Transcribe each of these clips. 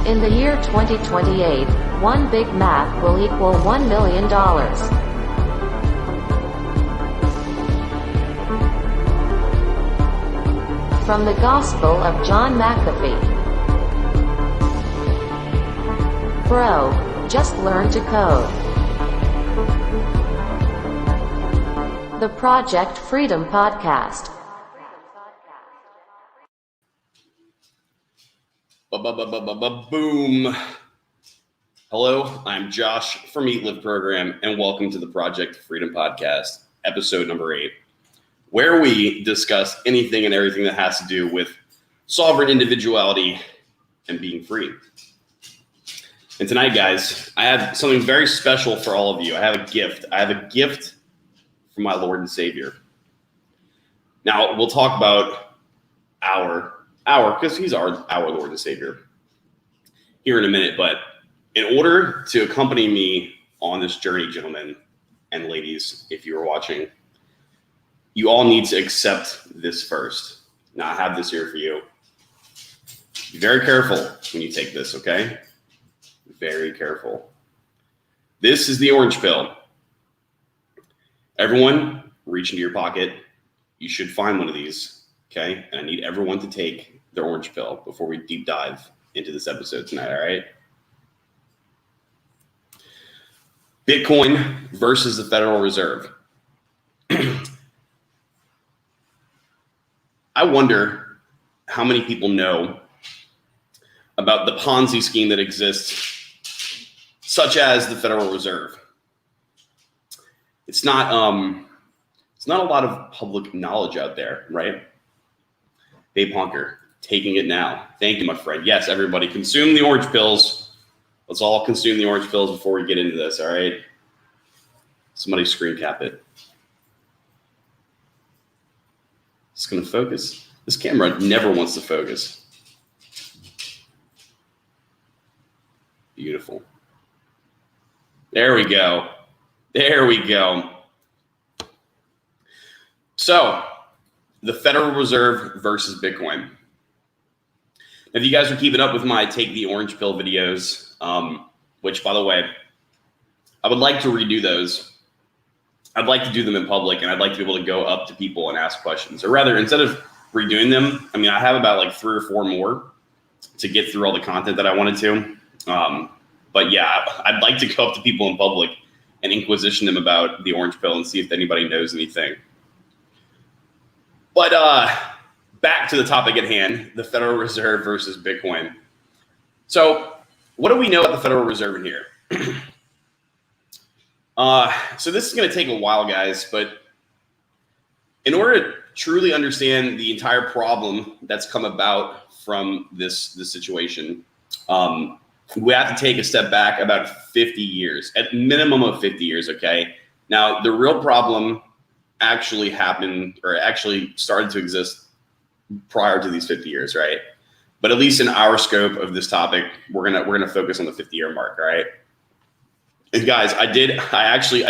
In the year 2028, one Big Mac will equal $1 million. From the Gospel of John McAfee. Bro, just learn to code. The Project Freedom Podcast. Boom. Hello, I'm Josh from Eat Live Program, and welcome to the Project Freedom Podcast, episode number 8, where we discuss anything and everything that has to do with sovereign individuality and being free. And tonight, guys, I have something very special for all of you. I have a gift. I have a gift from my Lord and Savior. Now, we'll talk about because he's our Lord and Savior here in a minute. But in order to accompany me on this journey, gentlemen and ladies, if you are watching, you all need to accept this first. Now, I have this here for you. Be very careful when you take this, okay? Very careful. This is the orange pill. Everyone, reach into your pocket. You should find one of these, okay? And I need everyone to take the orange pill before we deep dive into this episode tonight, all right? Bitcoin versus the Federal Reserve. I wonder how many people know about the Ponzi scheme that exists, such as the Federal Reserve. It's not a lot of public knowledge out there, right? Babe Honker, taking it now. Thank you, my friend. Yes, everybody, consume the orange pills. Let's all consume the orange pills before we get into this, all right? Somebody screen cap it. It's going to focus. This camera never wants to focus. Beautiful. There we go. There we go. So, the Federal Reserve versus Bitcoin. If you guys are keeping up with my Take the Orange Pill videos, which, by the way, I would like to redo those. I'd like to do them in public, and I'd like to be able to go up to people and ask questions. Or rather, instead of redoing them, I mean, I have about like 3 or 4 more to get through all the content that I wanted to. But yeah, I'd like to go up to people in public and inquisition them about the orange pill and see if anybody knows anything. But back to the topic at hand, the Federal Reserve versus Bitcoin. So what do we know about the Federal Reserve in here? So this is going to take a while, guys, but in order to truly understand the entire problem that's come about from this situation, we have to take a step back about 50 years, at minimum of 50 years, okay? Now, the real problem actually happened, or actually started to exist prior to these 50 years, right? But at least in our scope of this topic, we're gonna focus on the 50-year mark, all right? And guys, I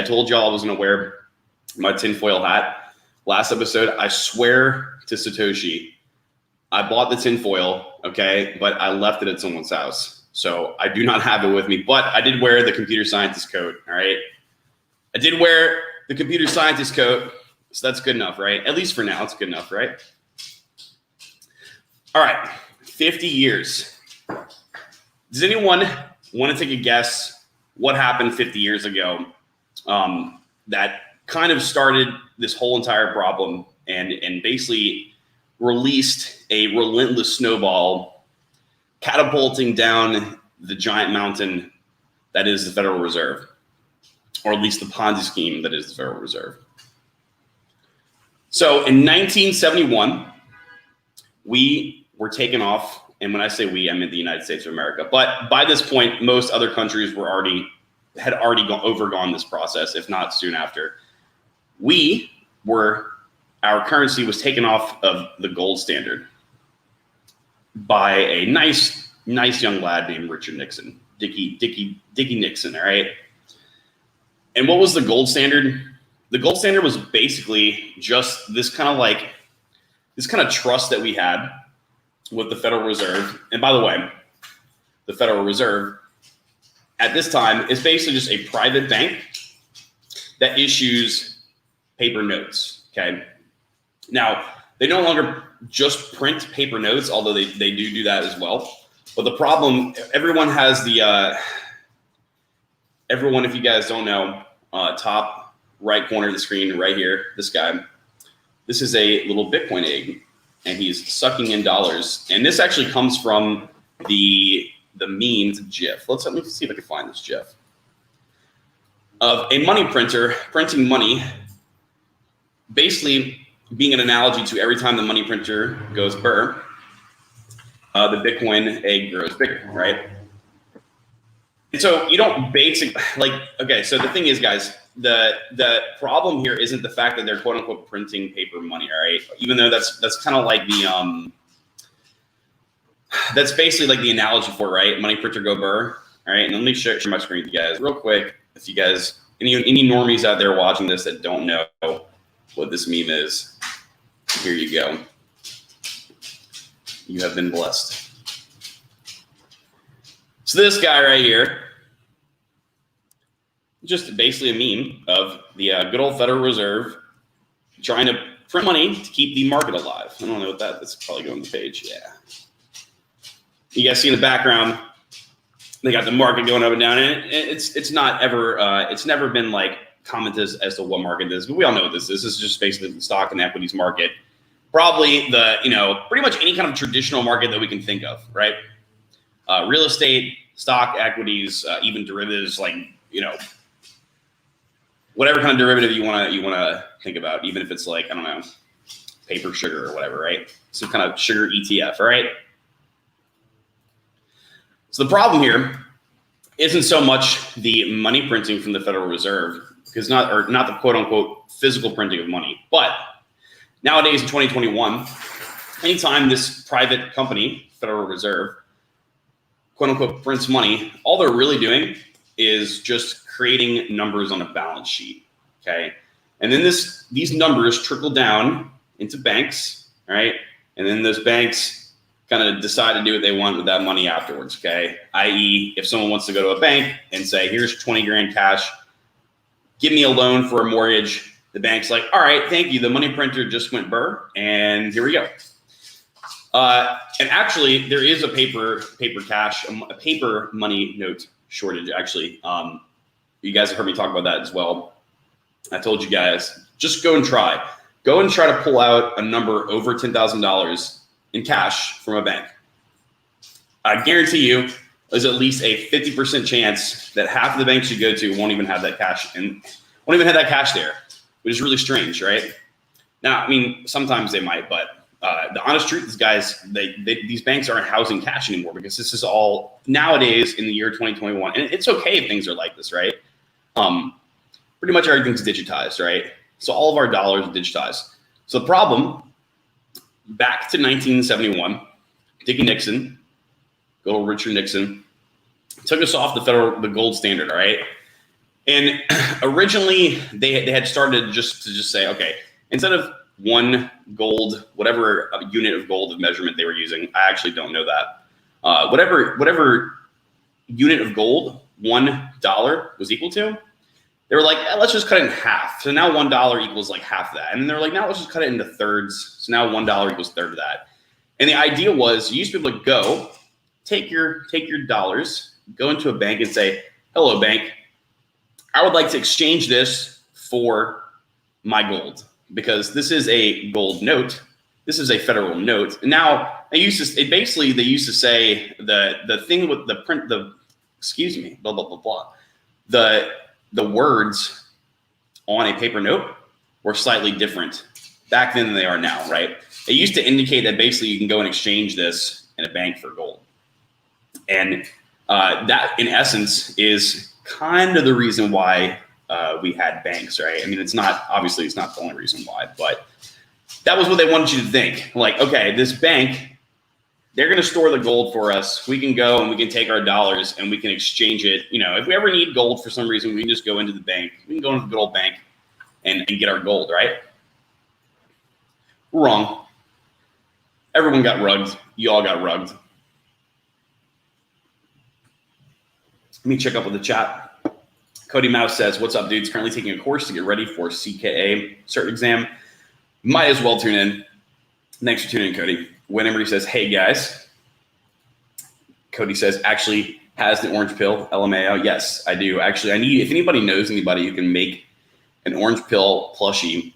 told y'all I was gonna wear my tinfoil hat last episode. I swear to Satoshi, I bought the tinfoil, okay, but I left it at someone's house. So I do not have it with me, but I did wear the computer scientist coat, all right? I did wear the computer scientist coat, so that's good enough, right? At least for now, it's good enough, right? All right, 50 years. Does anyone want to take a guess what happened 50 years ago that kind of started this whole entire problem and basically released a relentless snowball catapulting down the giant mountain that is the Federal Reserve, or at least the Ponzi scheme that is the Federal Reserve? So in 1971, we were taken off, and when I say we, I mean the United States of America. But by this point, most other countries had already overgone this process, if not soon after. Our currency was taken off of the gold standard by a nice young lad named Richard Nixon, Dickie Nixon, all right? And what was the gold standard? the gold standard was basically just this kind of trust that we had with the Federal Reserve. And by the way, the Federal Reserve at this time is basically just a private bank that issues paper notes. Okay. Now, they no longer just print paper notes, although they do that as well. But the problem, everyone has the, everyone, if you guys don't know, top right corner of the screen right here, this guy, this is a little Bitcoin egg, and he's sucking in dollars. And this actually comes from the memes GIF. Let me see if I can find this GIF of a money printer printing money, basically being an analogy to every time the money printer goes burr, the Bitcoin egg grows bigger, right? And so you don't okay, so the thing is, guys, the problem here isn't the fact that they're quote unquote printing paper money, all right? Even though that's kind of like the that's basically like the analogy for it, right? Money printer go burr, all right? And let me share my screen with you guys real quick. If you guys, any normies out there watching this that don't know what this meme is, here you go. You have been blessed. So this guy right here, just basically a meme of the good old Federal Reserve trying to print money to keep the market alive. I don't know what that's probably going on the page. Yeah. You guys see in the background, they got the market going up and down, and it's not ever, it's never been like commented as to what market is, but we all know what this is. This is just basically the stock and equities market. Probably pretty much any kind of traditional market that we can think of, right? Real estate, stock, equities, even derivatives, like, whatever kind of derivative you want to think about, even if it's like, I don't know, paper sugar or whatever, right? Some kind of sugar ETF, right? So the problem here isn't so much the money printing from the Federal Reserve, because not the quote unquote physical printing of money, but nowadays in 2021, anytime this private company, Federal Reserve, quote unquote prints money, all they're really doing is just creating numbers on a balance sheet, okay? And then these numbers trickle down into banks, right? And then those banks kind of decide to do what they want with that money afterwards, okay? i.e., if someone wants to go to a bank and say, here's 20 grand cash, give me a loan for a mortgage, the bank's like, all right, thank you. The money printer just went burr, and here we go. And actually, there is a paper money note shortage, actually. You guys have heard me talk about that as well. I told you guys, just go and try. Go and try to pull out a number over $10,000 in cash from a bank. I guarantee you there's at least a 50% chance that half of the banks you go to won't even have that cash and won't even have that cash there, which is really strange, right? Now, I mean, sometimes they might, but the honest truth is, guys, these banks aren't housing cash anymore, because this is all nowadays in the year 2021. And it's okay if things are like this, right? Pretty much everything's digitized, right? So all of our dollars are digitized. So the problem, back to 1971, Dickie Nixon, good old Richard Nixon, took us off the gold standard, all right? And originally they had started to say, okay, instead of one gold, whatever unit of gold of measurement they were using, I actually don't know that. Whatever unit of gold $1 was equal to, they were like, let's just cut it in half. So now $1 equals like half that. And they're like, now let's just cut it into thirds. So now $1 equals a third of that. And the idea was, you used to be able to go take your dollars, go into a bank and say, hello, bank, I would like to exchange this for my gold, because this is a gold note. This is a federal note. And now they used to say the thing with blah, blah, blah, blah. The words on a paper note were slightly different back then than they are now, right? It used to indicate that basically you can go and exchange this in a bank for gold. And that, in essence, is kind of the reason why we had banks, right? I mean, it's not the only reason why, but that was what they wanted you to think. Like, okay, this bank, they're going to store the gold for us. We can go and we can take our dollars and we can exchange it. If we ever need gold for some reason, we can just go into the bank. We can go into the good old bank, and get our gold, right? Wrong. Everyone got rugged. You all got rugged. Let me check up with the chat. Cody Mouse says, what's up, dudes? Currently taking a course to get ready for CKA cert exam. Might as well tune in. Thanks for tuning in, Cody. When Emery says, hey, guys. Cody says, actually has the orange pill, LMAO. Yes, I do. Actually, I need, if anybody knows anybody who can make an orange pill plushie,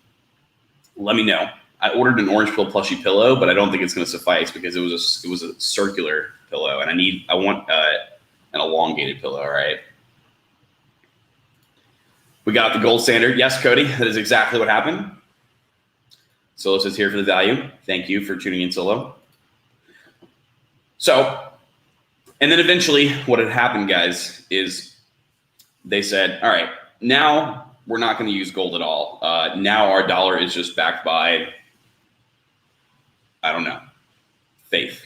let me know. I ordered an orange pill plushie pillow, but I don't think it's going to suffice because it was a circular pillow, and I want an elongated pillow, right? We got the gold standard. Yes, Cody, that is exactly what happened. Solo says here for the value. Thank you for tuning in, Solo. So, and then eventually what had happened, guys, is they said, all right, now we're not going to use gold at all. Now our dollar is just backed by, I don't know, faith.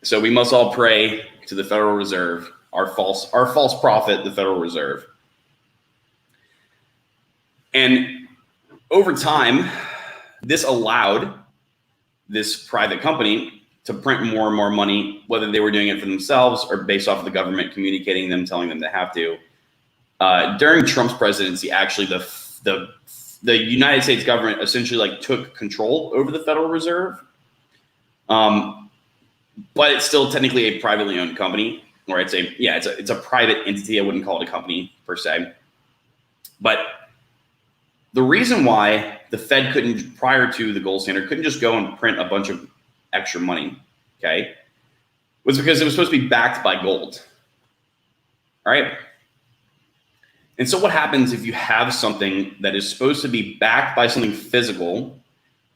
So we must all pray to the Federal Reserve, our false prophet, the Federal Reserve. And over time, this allowed this private company to print more and more money, whether they were doing it for themselves or based off of the government communicating them, telling them they have to. During Trump's presidency, actually, the United States government essentially like took control over the Federal Reserve. But it's still technically a privately owned company, or it's a private entity. I wouldn't call it a company per se. But the reason why the Fed couldn't, prior to the gold standard, couldn't just go and print a bunch of extra money, okay, was because it was supposed to be backed by gold. All right. And so what happens if you have something that is supposed to be backed by something physical,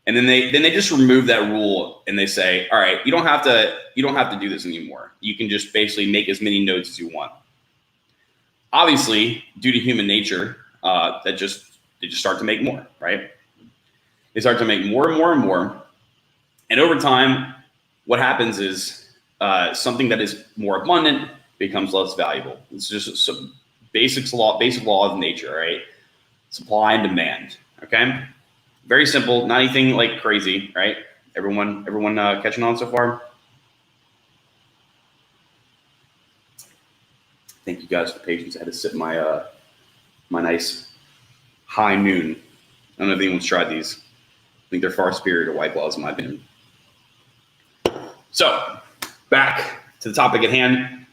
and then they just remove that rule and they say, all right, you don't have to do this anymore. You can just basically make as many notes as you want. Obviously, due to human nature, they just start to make more, right? They start to make more and more and more. And over time, what happens is something that is more abundant becomes less valuable. It's just some basic law of nature, right? Supply and demand, okay? Very simple, not anything like crazy, right? Everyone catching on so far? Thank you guys for the patience. I had to sip my my nice high noon. I don't know if anyone's tried these. I think they're far superior to White Claws in my opinion. So back to the topic at hand.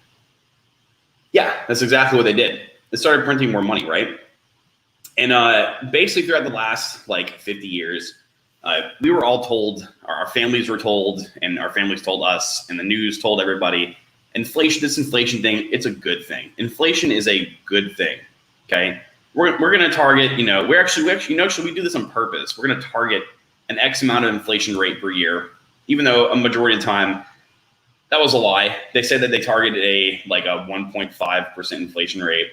Yeah, that's exactly what they did. They started printing more money, right? And basically throughout the last like 50 years, we were all told, our families were told, and our families told us, and the news told everybody, this inflation thing, it's a good thing. Inflation is a good thing, okay? We're going to target, we do this on purpose. We're going to target an X amount of inflation rate per year, even though a majority of the time that was a lie. They said that they targeted a 1.5% inflation rate,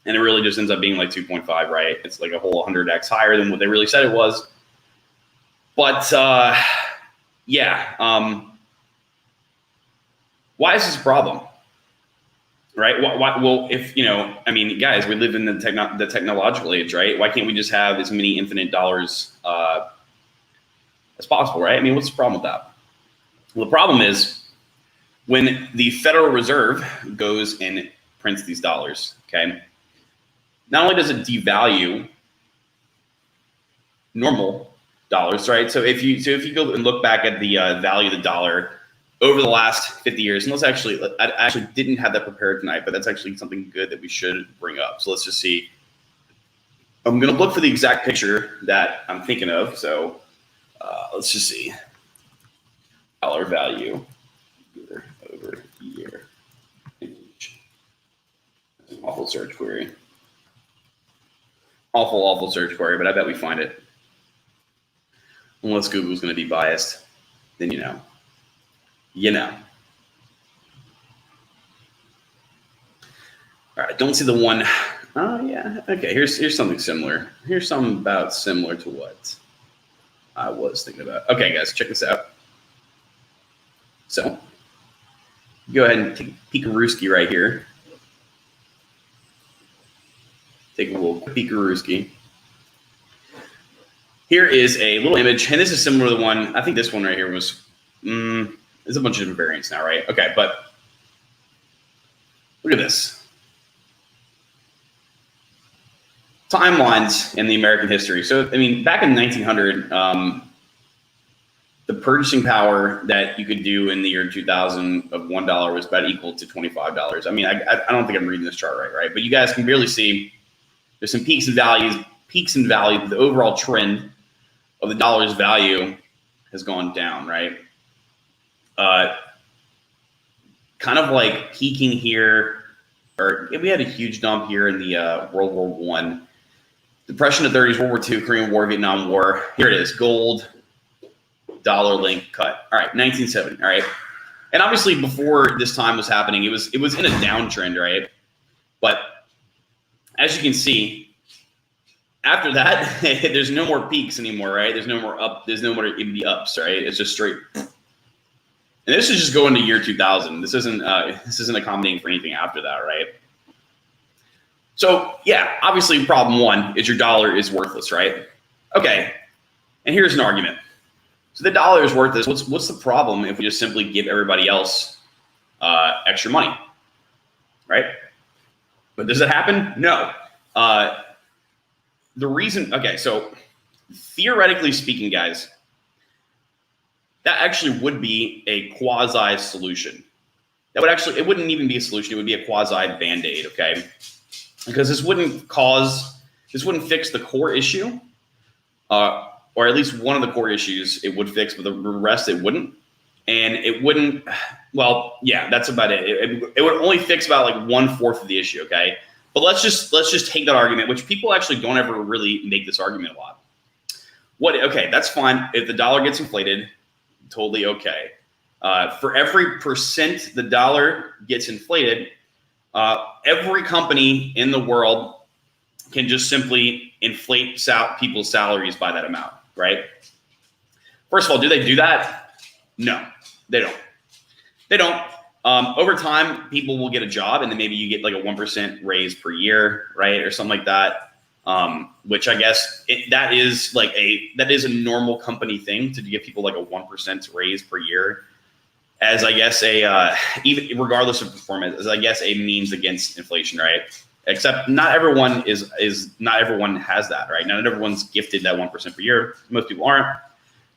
and it really just ends up being like 2.5, right? It's like a whole 100x higher than what they really said it was. But why is this a problem? Right? Why, well, if, guys, we live in the technological age, right? Why can't we just have as many infinite dollars as possible, right? I mean, what's the problem with that? Well, the problem is when the Federal Reserve goes and prints these dollars, okay, not only does it devalue normal dollars, right? So if you go and look back at the value of the dollar over the last 50 years, and I actually didn't have that prepared tonight, but that's actually something good that we should bring up. So let's just see. I'm going to look for the exact picture that I'm thinking of. So let's just see. Dollar value year over year. Awful search query. Awful search query, but I bet we find it. Unless Google's going to be biased, then you know. All right, don't see the one. Oh yeah, okay. Here's something similar. Here's something about similar to what I was thinking about. Okay, guys, check this out. So go ahead and take a peek-a-rooski right here. take a little peekarooski. Here is a little image, and this is similar to the one. I think this one right here was. There's a bunch of different variants now, right? Okay, but look at this. Timelines in the American history. So, I mean, back in 1900, the purchasing power that you could do in the year 2000 of $1 was about equal to $25. I mean, I don't think I'm reading this chart right? But you guys can barely see there's some peaks and valleys. The overall trend of the dollar's value has gone down, right? Kind of like peaking here, or we had a huge dump here in the World War I, Depression of the 30s, World War II, Korean War, Vietnam War. Here it is, gold, dollar link cut. All right, 1970. All right, and obviously before this time was happening, it was in a downtrend, right? But as you can see, after that, there's no more peaks anymore, right? There's no more up. There's no more in the ups, right? It's just straight. And this is just going to year 2000. This isn't accommodating for anything after that, right? So yeah, obviously problem one is your dollar is worthless, right? Okay, and here's an argument. So the dollar is worthless. What's the problem if we just simply give everybody else extra money, right? But does it happen? No. The reason, okay, so theoretically speaking, guys, that actually would be a quasi solution. It wouldn't even be a solution. It would be a quasi Band-Aid, okay? Because this wouldn't fix the core issue, or at least one of the core issues it would fix, but the rest it wouldn't. And it wouldn't, well, yeah, that's about it. It would only fix about like 1/4 of the issue, okay? But let's just take that argument, which people actually don't ever really make this argument a lot. Okay, that's fine. If the dollar gets inflated, totally okay. For every percent the dollar gets inflated, every company in the world can just simply inflate people's salaries by that amount, right? First of all, do they do that? No, they don't. They don't. Over time, people will get a job, and then maybe you get like a 1% raise per year, right, or something like that. Which I guess that is a normal company thing to give people like a 1% raise per year, as I guess even regardless of performance, as I guess a means against inflation, right? Except not everyone has that, right? Not everyone's gifted that 1% per year. Most people aren't.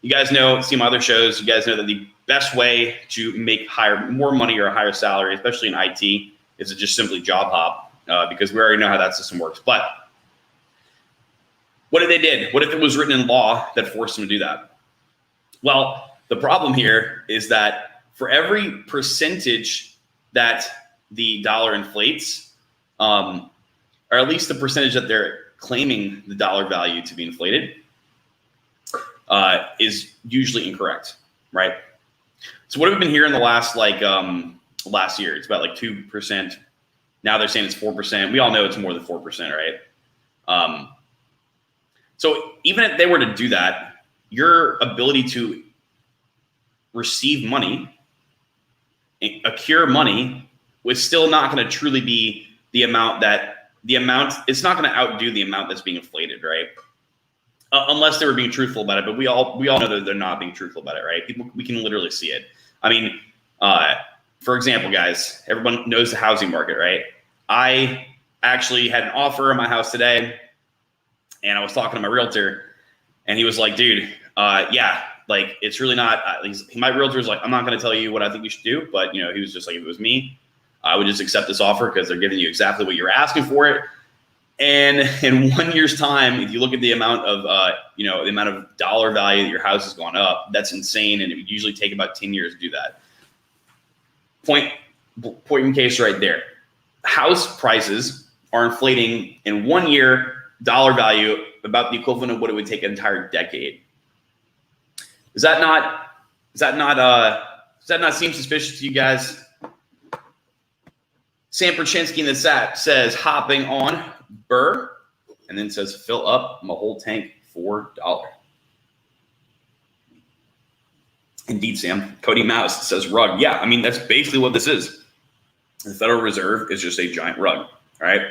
You guys know, see my other shows, you guys know that the best way to make more money or a higher salary, especially in IT, is to just simply job hop, because we already know how that system works. But what if they did? What if it was written in law that forced them to do that? Well, the problem here is that for every percentage that the dollar inflates, or at least the percentage that they're claiming the dollar value to be inflated, is usually incorrect, right? So what have we been hearing the last year? It's about like 2%. Now they're saying it's 4%. We all know it's more than 4%, right? So even if they were to do that, your ability to receive money, accrue money, was still not going to truly be it's not going to outdo the amount that's being inflated, right? Unless they were being truthful about it, but we all know that they're not being truthful about it, right? We can literally see it. I mean, for example, guys, everyone knows the housing market, right? I actually had an offer on my house today, and I was talking to my realtor, and he was like, dude, yeah, like it's really not, my realtor was like, I'm not going to tell you what I think you should do, but he was just like, if it was me, I would just accept this offer because they're giving you exactly what you're asking for it. And in 1 year's time, if you look at the amount of, the amount of dollar value that your house has gone up, that's insane. And it would usually take about 10 years to do that. Point in case right there. House prices are inflating in 1 year, dollar value about the equivalent of what it would take an entire decade. Does that not seem suspicious to you guys? Sam Perchinsky in the chat says hopping on Burr, and then says fill up my whole tank $4. Indeed, Sam. Cody Mouse says rug. Yeah, I mean, that's basically what this is. The Federal Reserve is just a giant rug, all right?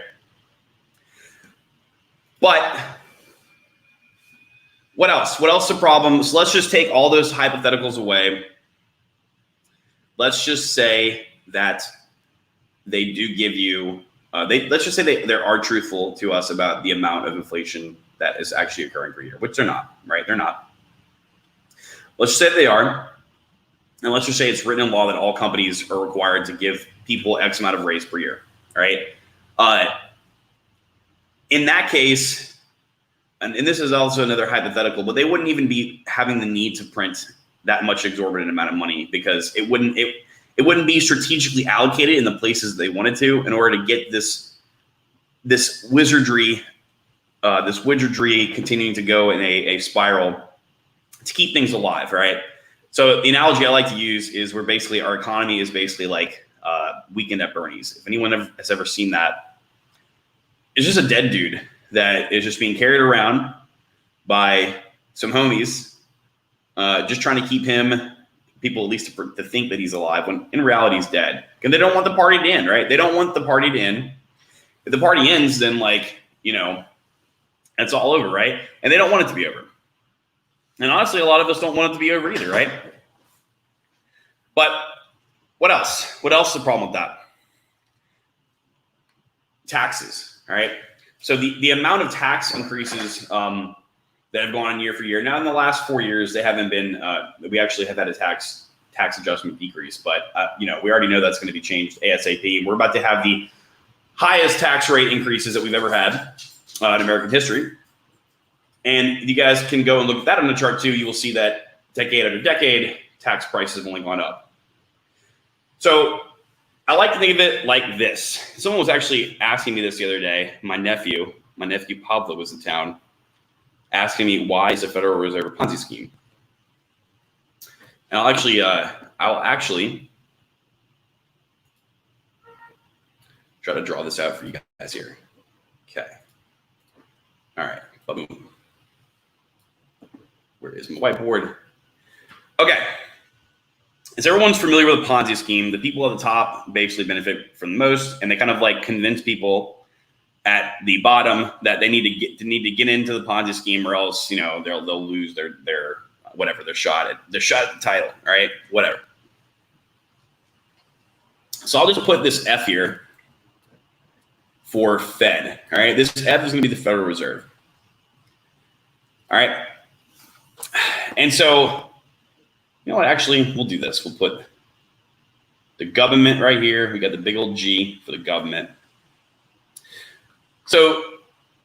But what else? What else is the problem? So let's just take all those hypotheticals away. Let's just say that they do give you, let's just say they are truthful to us about the amount of inflation that is actually occurring per year, which they're not, right? They're not. Let's just say they are. And let's just say it's written in law that all companies are required to give people X amount of raise per year, right? In that case, and this is also another hypothetical, but they wouldn't even be having the need to print that much exorbitant amount of money because it wouldn't be strategically allocated in the places they wanted to in order to get this wizardry continuing to go in a spiral to keep things alive, right? So the analogy I like to use is where basically our economy is basically like Weekend at Bernie's. If anyone has ever seen that, it's just a dead dude that is just being carried around by some homies, just trying to keep people at least to think that he's alive when in reality he's dead. And they don't want the party to end, right? They don't want the party to end. If the party ends, then it's all over, right? And they don't want it to be over. And honestly, a lot of us don't want it to be over either, right? But what else? What else is the problem with that? Taxes, all right? So the amount of tax increases that have gone on year for year. Now, in the last 4 years, they haven't been. We actually have had a tax adjustment decrease, but we already know that's going to be changed ASAP. We're about to have the highest tax rate increases that we've ever had in American history. And you guys can go and look at that on the chart too. You will see that decade after decade, tax prices have only gone up. So I like to think of it like this. Someone was actually asking me this the other day. My nephew Pablo was in town, asking me why is the Federal Reserve a Ponzi scheme. And I'll actually try to draw this out for you guys here. Okay. All right. Boom. Where is my whiteboard? Okay. As everyone's familiar with a Ponzi scheme, the people at the top basically benefit from the most, and they kind of like convince people at the bottom that they need to get into the Ponzi scheme, or else they'll lose their shot at the title, all right? Whatever. So I'll just put this F here for Fed. All right, this F is going to be the Federal Reserve. All right, and so you know what? Actually, we'll do this. We'll put the government right here. We got the big old G for the government. So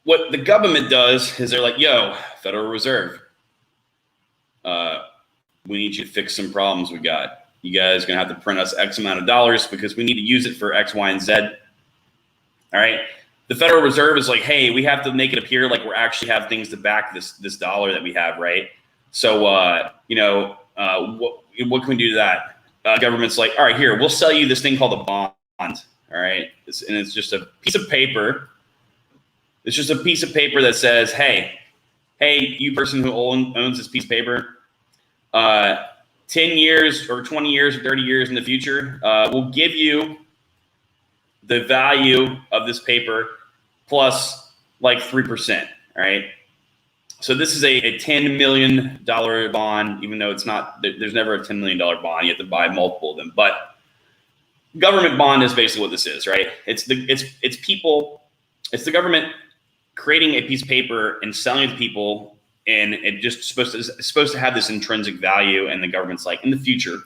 what the government does is they're like, yo, Federal Reserve, we need you to fix some problems we got. You guys are going to have to print us X amount of dollars because we need to use it for X, Y, and Z. All right. The Federal Reserve is like, hey, we have to make it appear like we actually have things to back this dollar that we have, right? So, what can we do to that? Government's like, all right, here, we'll sell you this thing called a bond. All right. And it's just a piece of paper. It's just a piece of paper that says, hey, you person who owns this piece of paper, 10 years or 20 years or 30 years in the future, we'll give you the value of this paper plus like 3%. All right. So this is a $10 million bond, even though it's not, there's never a $10 million bond. You have to buy multiple of them. But government bond is basically what this is, right? It's the government creating a piece of paper and selling it to people, and it just supposed to have this intrinsic value. And the government's like, in the future,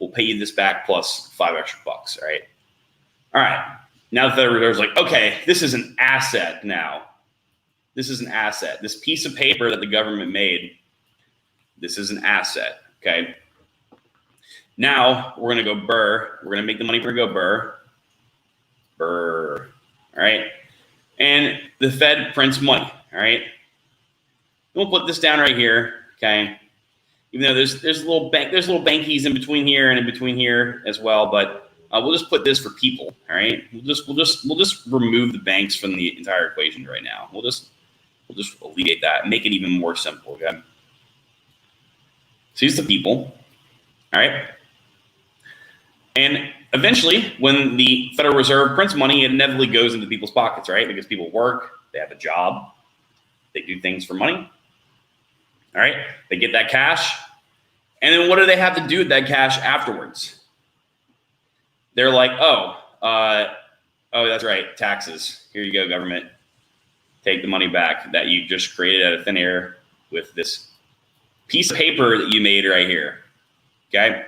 we'll pay you this back plus $5 extra, right? All right. Now the Federal Reserve is like, okay, this is an asset now. This is an asset. This piece of paper that the government made, this is an asset, okay? Now we're going to go burr. We're going to make the money go burr. Burr, all right? And the Fed prints money, all right? We'll put this down right here, okay? Even though there's little bankies in between here and in between here as well, but we'll just put this for people, all right? We'll just remove the banks from the entire equation right now. We'll just alleviate that and make it even more simple, okay? So here's the people, all right? And eventually, when the Federal Reserve prints money, it inevitably goes into people's pockets, right? Because people work, they have a job, They do things for money. All right, they get that cash. And then what do they have to do with that cash afterwards? They're like, oh, that's right, taxes. Here you go, government. Take the money back that you just created out of thin air with this piece of paper that you made right here. Okay?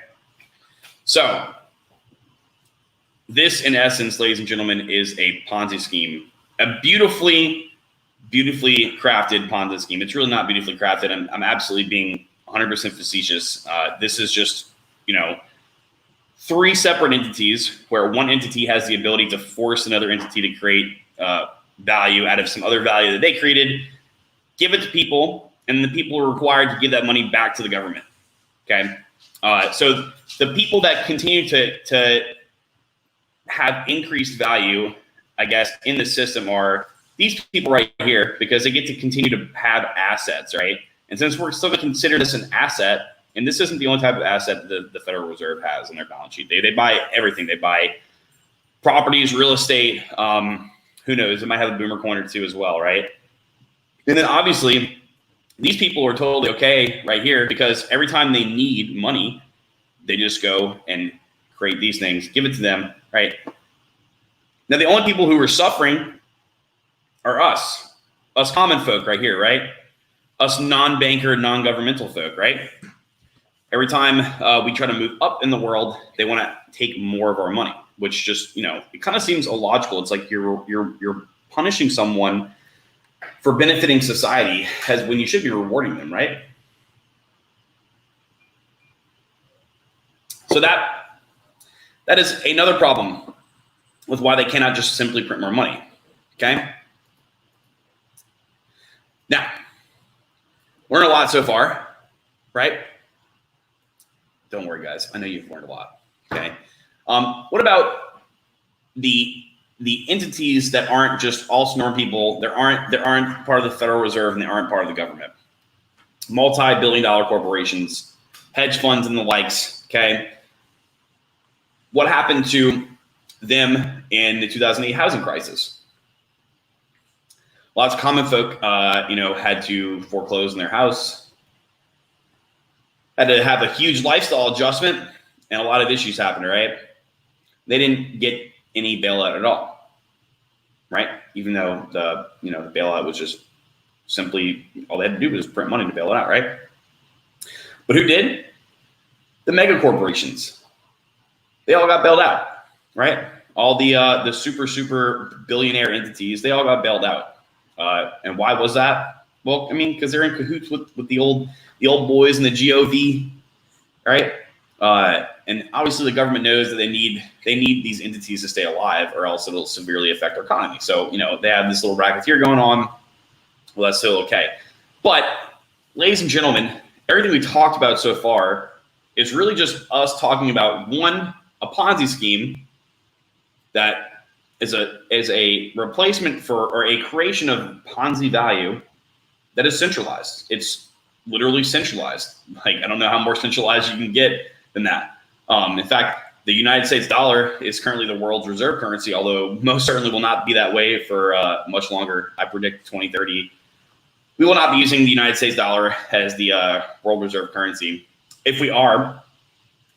So, this, in essence, ladies and gentlemen, is a Ponzi scheme. A beautifully crafted Ponzi scheme. It's really not beautifully crafted. I'm absolutely being 100% facetious. This is just, 3 separate entities where one entity has the ability to force another entity to create value out of some other value that they created, give it to people, and the people are required to give that money back to the government. Okay? So the people that continue to have increased value, I guess, in the system are these people right here, because they get to continue to have assets, right? And since we're still going to consider this an asset, and this isn't the only type of asset that the Federal Reserve has on their balance sheet. They buy everything. They buy properties, real estate. Who knows? It might have a boomer coin or two as well, right? And then obviously, these people are totally okay right here because every time they need money, they just go and create these things, give it to them, right? Now, the only people who are suffering are us common folk right here, right? Us non-banker, non-governmental folk, right? Every time we try to move up in the world, they want to take more of our money, which just, it kind of seems illogical. It's like you're punishing someone for benefiting society as when you should be rewarding them, right? So that is another problem with why they cannot just simply print more money, okay? Now, we're in a lot so far, right? Don't worry, guys. I know you've learned a lot, okay? What about the entities that aren't just all snorm people, that aren't part of the Federal Reserve and they aren't part of the government? Multi-billion-dollar corporations, hedge funds and the likes, okay? What happened to them in the 2008 housing crisis? Lots of common folk, had to foreclose in their house, had to have a huge lifestyle adjustment, and a lot of issues happened, right? They didn't get any bailout at all, right? Even though the bailout was just simply, all they had to do was print money to bail it out, right? But who did? The mega corporations. They all got bailed out, right? All the super billionaire entities, they all got bailed out. And why was that? Well, I mean, because they're in cahoots with the old boys in the GOV, right? And obviously the government knows that they need these entities to stay alive, or else it'll severely affect our economy. So, they have this little racketeer going on. Well, that's still okay. But, ladies and gentlemen, everything we talked about so far is really just us talking about a Ponzi scheme that is a replacement for, or a creation of Ponzi value that is centralized. It's literally centralized. Like, I don't know how more centralized you can get than that. In fact, the United States dollar is currently the world's reserve currency, although most certainly will not be that way for much longer. I predict 2030, we will not be using the United States dollar as the world reserve currency. If we are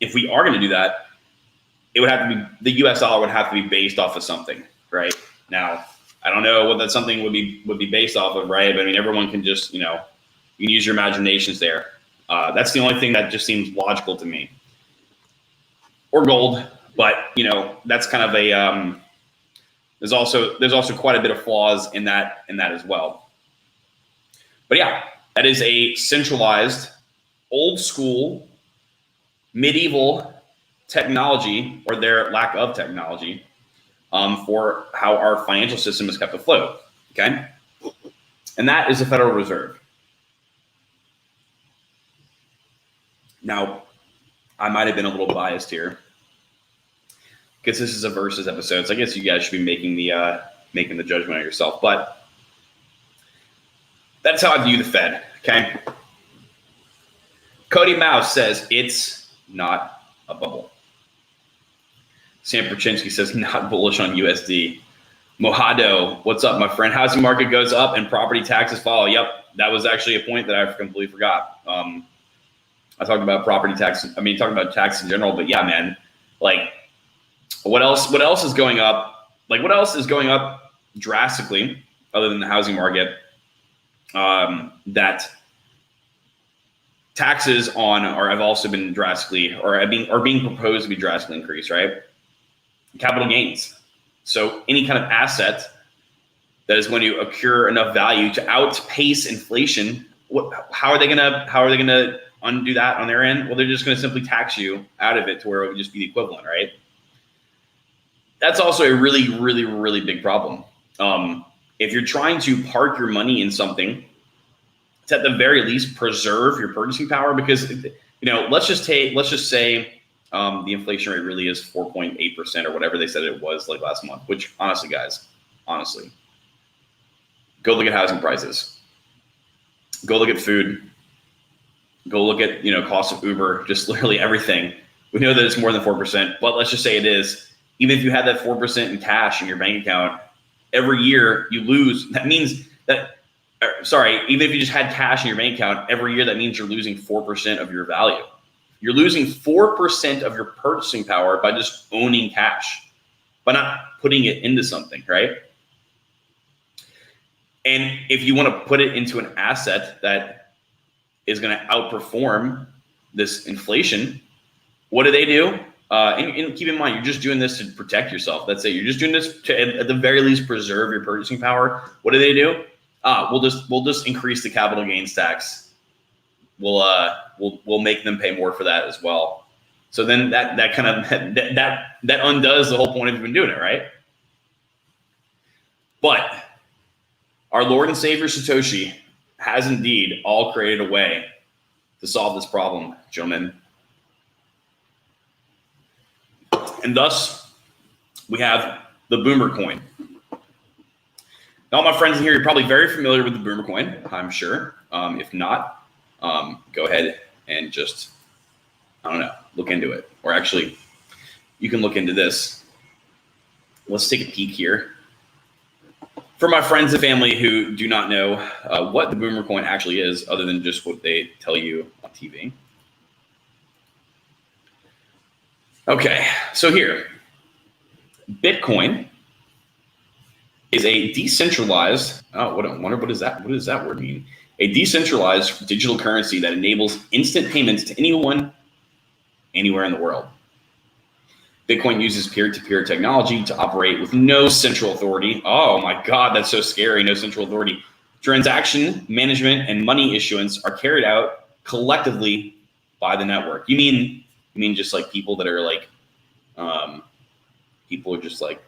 going to do that, it would have to be, the U.S. dollar would have to be based off of something, right? Now, I don't know what that something would be based off of, right? But I mean, everyone can just, you can use your imaginations there. That's the only thing that just seems logical to me. Or gold, but that's kind of a there's also quite a bit of flaws in that as well. But yeah, that is a centralized, old school, medieval technology, or their lack of technology, for how our financial system is kept afloat. Okay, and that is the Federal Reserve. Now, I might have been a little biased here because this is a versus episode, so I guess you guys should be making the judgment of yourself. But that's how I view the Fed. Okay, Cody Mouse says it's not a bubble. Sam Perchinsky says not bullish on USD. Mojado, what's up, my friend? Housing market goes up and property taxes follow. Yep, that was actually a point that I completely forgot. I talked about property tax. I mean, talking about tax in general, but yeah, man, like what else is going up? Like what else is going up drastically other than the housing market? That taxes on or have also been drastically or are being proposed to be drastically increased, right? Capital gains. So any kind of asset that is going to accrue enough value to outpace inflation, how are they gonna undo that on their end? Well, they're just gonna simply tax you out of it to where it would just be the equivalent, right? That's also a really, really, really big problem. If you're trying to park your money in something to at the very least preserve your purchasing power, because let's just say the inflation rate really is 4.8% or whatever they said it was like last month, which honestly, guys, go look at housing prices, go look at food, go look at, cost of Uber, just literally everything. We know that it's more than 4%, but let's just say it is. Even if you had that 4% in cash in your bank account, every year you lose. That means that, even if you just had cash in your bank account, every year that means you're losing 4% of your value. You're losing 4% of your purchasing power by just owning cash, by not putting it into something, right? And if you want to put it into an asset that is going to outperform this inflation, what do? And keep in mind, you're just doing this to protect yourself. That's it. You're just doing this to, at the very least, preserve your purchasing power. What do? We'll just increase the capital gains tax. We'll make them pay more for that as well. So then that undoes the whole point of even doing it, right? But our Lord and Savior Satoshi has indeed all created a way to solve this problem, gentlemen. And thus, we have the Boomer coin. Now, my friends in here, you're probably very familiar with the Boomer coin, I'm sure. If not, go ahead and just, look into it. Or actually, you can look into this. Let's take a peek here. For my friends and family who do not know what the Boomer coin actually is, other than just what they tell you on TV. Okay, so here, Bitcoin is a decentralized, what does that word mean? A decentralized digital currency that enables instant payments to anyone, anywhere in the world. Bitcoin uses peer-to-peer technology to operate with no central authority. Oh my God, that's so scary, no central authority. Transaction management and money issuance are carried out collectively by the network. You mean just like people that are like, people are just like,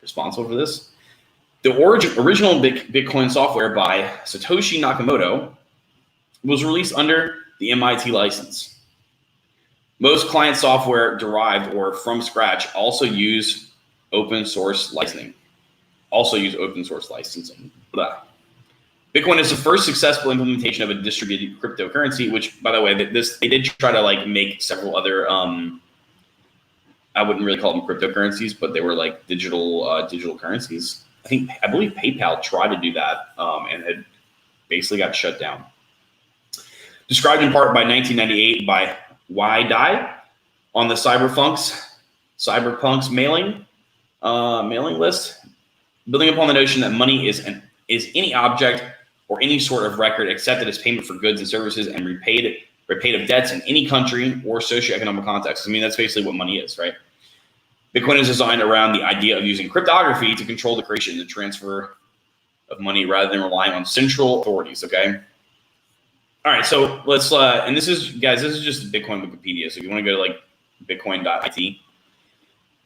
responsible for this? The original Bitcoin software by Satoshi Nakamoto was released under the MIT license. Most client software derived or from scratch also use open source licensing. Blah. Bitcoin is the first successful implementation of a distributed cryptocurrency, which, by the way, they did try to make several other, I wouldn't really call them cryptocurrencies, but they were like digital currencies. I believe PayPal tried to do that and had basically got shut down. Described in part by 1998 by YDai on the Cyberpunks mailing list, building upon the notion that money is any object or any sort of record accepted as payment for goods and services and repaid of debts in any country or socioeconomic context. I mean, that's basically what money is, right? Bitcoin is designed around the idea of using cryptography to control the creation and transfer of money rather than relying on central authorities, okay? All right, so let's, and this is just Bitcoin Wikipedia. So if you want to go to bitcoin.it,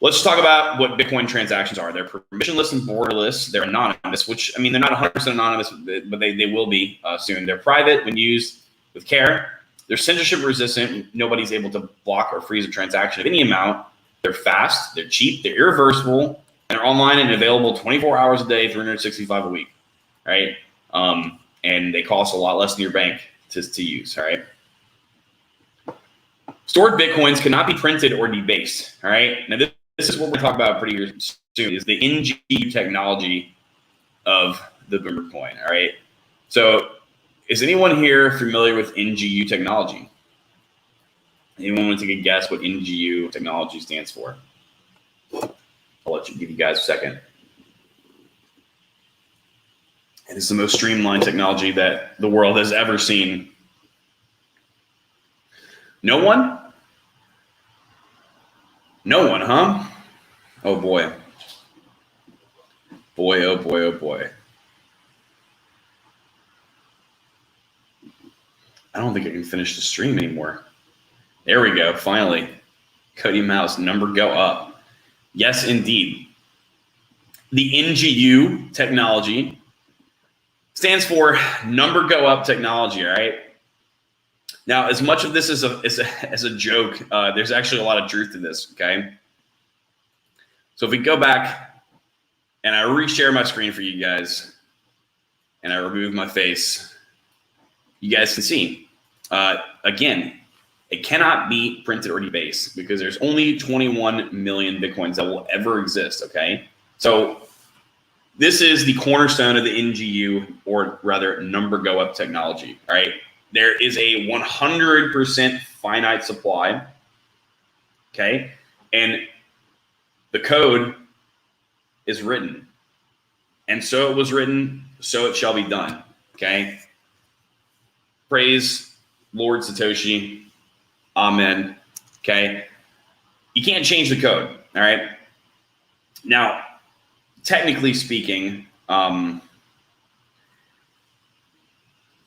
let's talk about what Bitcoin transactions are. They're permissionless and borderless. They're anonymous, which, they're not 100% anonymous, but they will be soon. They're private when used with care. They're censorship resistant. Nobody's able to block or freeze a transaction of any amount. They're fast, they're cheap, they're irreversible, and they're online and available 24 hours a day, 365 a week, right? And they cost a lot less than your bank to use, all right? Stored Bitcoins cannot be printed or debased, all right? Now, this this is what we're talking about pretty soon, is the NGU technology of the Boomer coin. All right. So is anyone here familiar with NGU technology? Anyone want to take a guess what NGU technology stands for? I'll give you guys a second. It is the most streamlined technology that the world has ever seen. No one? No one, huh? Oh boy. Boy, oh boy, oh boy. I don't think I can finish the stream anymore. There we go, finally. Cody Mouse, number go up. Yes, indeed. The NGU technology stands for number go up technology, all right? Now, as much of this is a joke, there's actually a lot of truth to this, okay? So if we go back and I reshare my screen for you guys and I remove my face, you guys can see, again, it cannot be printed or debased because there's only 21 million Bitcoins that will ever exist, okay? So this is the cornerstone of the NGU, or rather number go up technology, all right? There is a 100% finite supply, okay? And the code is written. And so it was written, so it shall be done, okay? Praise Lord Satoshi. Amen. Okay. You can't change the code. All right. Now, technically speaking,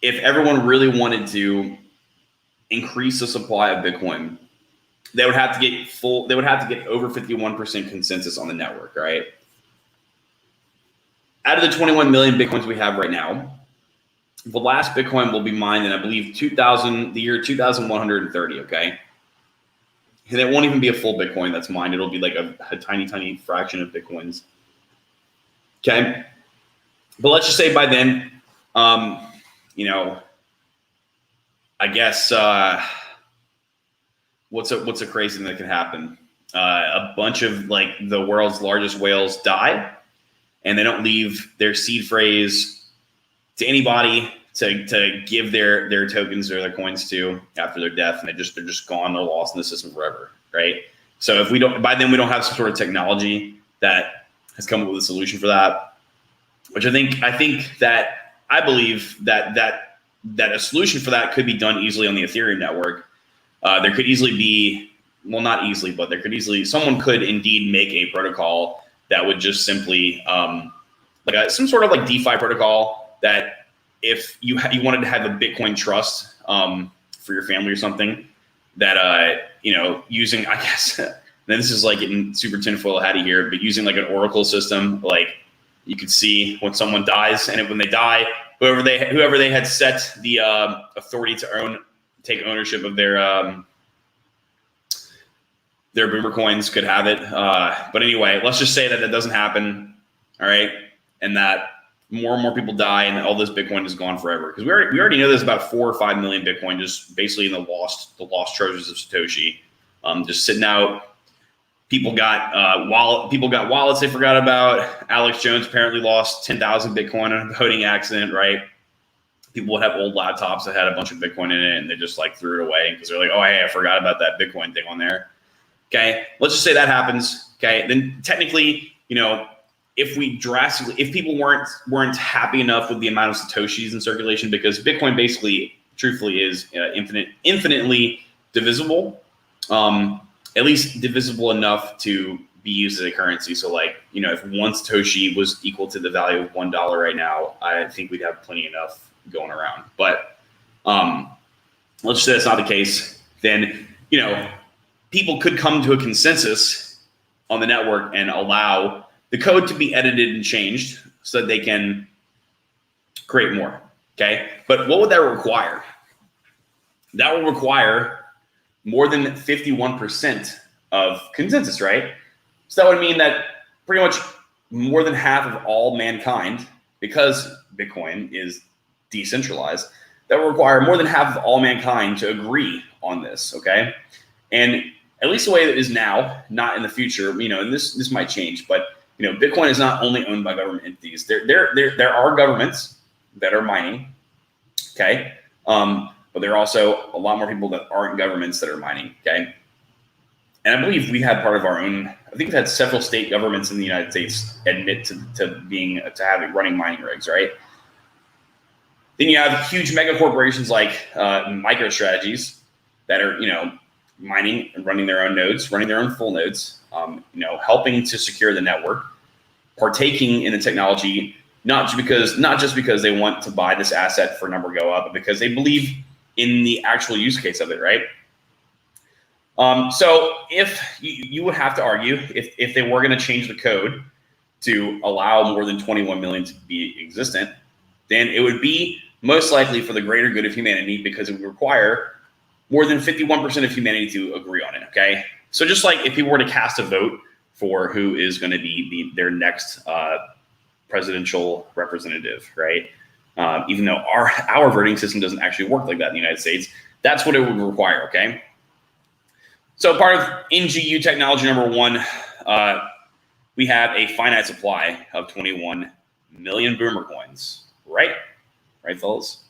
if everyone really wanted to increase the supply of Bitcoin, they would have to get over 51% consensus on the network. All right. Out of the 21 million Bitcoins we have right now, the last Bitcoin will be mined in, I believe, the year 2130, okay? And it won't even be a full Bitcoin that's mined. It'll be like a tiny, tiny fraction of Bitcoins, okay? But let's just say by then, you know, I guess what's a crazy thing that can happen? A bunch of like the world's largest whales die, and they don't leave their seed phrase to anybody to give their tokens or their coins to after their death, and they're just gone. They're lost in the system forever, right? So if we don't, by then we don't have some sort of technology that has come up with a solution for that, which I believe that a solution for that could be done easily on the Ethereum network. There could easily be, well, not easily, but someone could indeed make a protocol that would just simply some sort of like DeFi protocol that if you wanted to have a Bitcoin trust for your family or something, that using, I guess, then this is like getting super tinfoil hatty here, but using like an Oracle system, like you could see when someone dies, and when they die, whoever they had set the authority to take ownership of their Boomer coins could have it. But anyway, let's just say that doesn't happen, all right, and that more and more people die, and all this Bitcoin is gone forever. Because we already know there's about 4 or 5 million Bitcoin just basically in the lost treasures of Satoshi, just sitting out. People got wallets they forgot about. Alex Jones apparently lost 10,000 Bitcoin in a voting accident, right? People would have old laptops that had a bunch of Bitcoin in it, and they just like threw it away because they're like, oh, hey, I forgot about that Bitcoin thing on there. Okay, let's just say that happens. Okay, then technically, if people weren't happy enough with the amount of Satoshis in circulation, because Bitcoin basically, truthfully, is infinitely divisible, at least divisible enough to be used as a currency. So like, if one Satoshi was equal to the value of $1 right now, I think we'd have plenty enough going around. But let's say that's not the case. Then, people could come to a consensus on the network and allow the code to be edited and changed so that they can create more, okay? But what would that require? That will require more than 51% of consensus, right? So that would mean that pretty much more than half of all mankind, because Bitcoin is decentralized, that will require more than half of all mankind to agree on this, okay? And at least the way that it is now, not in the future, and this might change, but Bitcoin is not only owned by government entities. There are governments that are mining, okay? But there are also a lot more people that aren't governments that are mining, okay? And I believe we had part of our own. I think we've had several state governments in the United States admit to having running mining rigs, right? Then you have huge mega corporations like MicroStrategies that are, mining and running their own nodes, running their own full nodes, helping to secure the network, partaking in the technology, not just because they want to buy this asset for a number go up, but because they believe in the actual use case of it, right? So if you would have to argue if they were going to change the code to allow more than 21 million to be existent, then it would be most likely for the greater good of humanity, because it would require more than 51% of humanity to agree on it, okay? So just like if people were to cast a vote for who is going to be their next presidential representative, right? Even though our voting system doesn't actually work like that in the United States, that's what it would require, okay? So part of NGU technology number 1, we have a finite supply of 21 million Boomer coins, right? Right, fellas?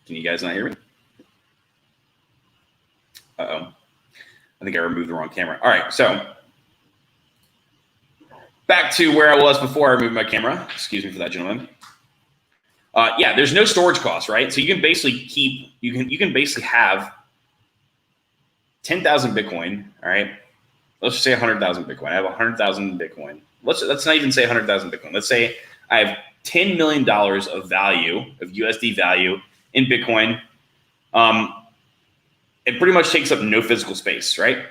Can you guys not hear me? Uh-oh. I think I removed the wrong camera. All right, so back to where I was before I removed my camera. Excuse me for that, gentlemen. Yeah, there's no storage cost, right? So you can basically you can basically have 10,000 Bitcoin, all right? Let's just say 100,000 Bitcoin. I have 100,000 Bitcoin. Let's not even say 100,000 Bitcoin. Let's say I have $10 million of value, of USD value in Bitcoin. It pretty much takes up no physical space, right?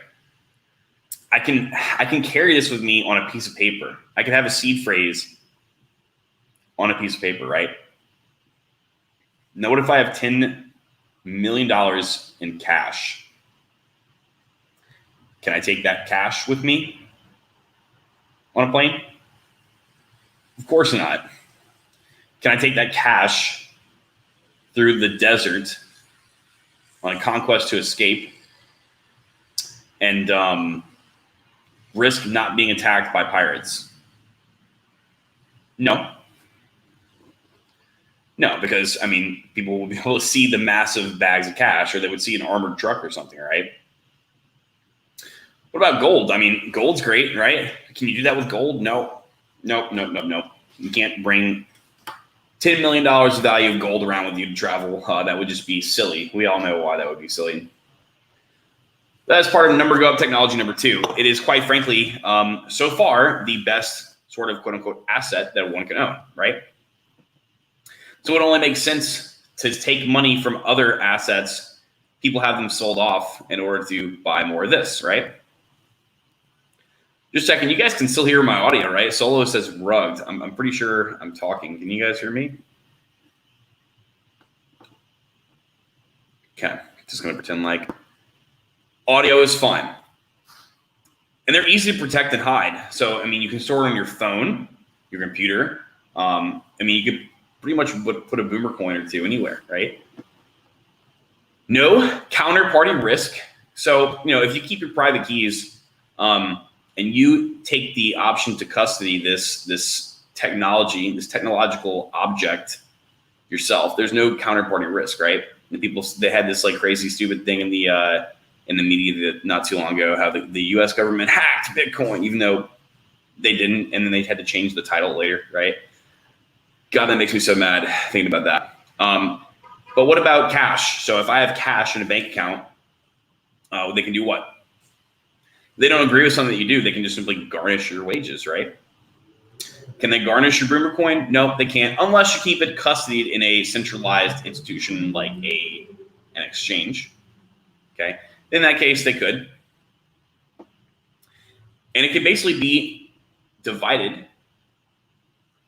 I can carry this with me on a piece of paper. I can have a seed phrase on a piece of paper, right? Now, what if I have $10 million in cash? Can I take that cash with me on a plane? Of course not. Can I take that cash through the desert on a conquest to escape and risk not being attacked by pirates? No. No, because, I mean, people will be able to see the massive bags of cash, or they would see an armored truck or something, right? What about gold? I mean, gold's great, right? Can you do that with gold? No. No. You can't bring $10 million of value of gold around with you to travel. That would just be silly. We all know why that would be silly. That's part of number go up technology number 2. It is, quite frankly, so far, the best sort of quote unquote asset that one can own, right? So it only makes sense to take money from other assets. People have them sold off in order to buy more of this, right? Just checking, you guys can still hear my audio, right? Solo says rugged. I'm pretty sure I'm talking. Can you guys hear me? Okay, just gonna pretend like audio is fine. And they're easy to protect and hide. So, I mean, you can store it on your phone, your computer. I mean, you could pretty much put a Boomer coin or two anywhere, right? No counterparty risk. So, if you keep your private keys, and you take the option to custody this technology, this technological object yourself, there's no counterparty risk, right? And they had this like crazy stupid thing in the media not too long ago, how the U.S. government hacked Bitcoin, even though they didn't, and then they had to change the title later, right? God, that makes me so mad thinking about that. But what about cash? So if I have cash in a bank account, they can do what? If they don't agree with something that you do, they can just simply garnish your wages, right? Can they garnish your Boomer coin? No, they can't, unless you keep it custodied in a centralized institution like an exchange. Okay, in that case, they could. And it could basically be divided.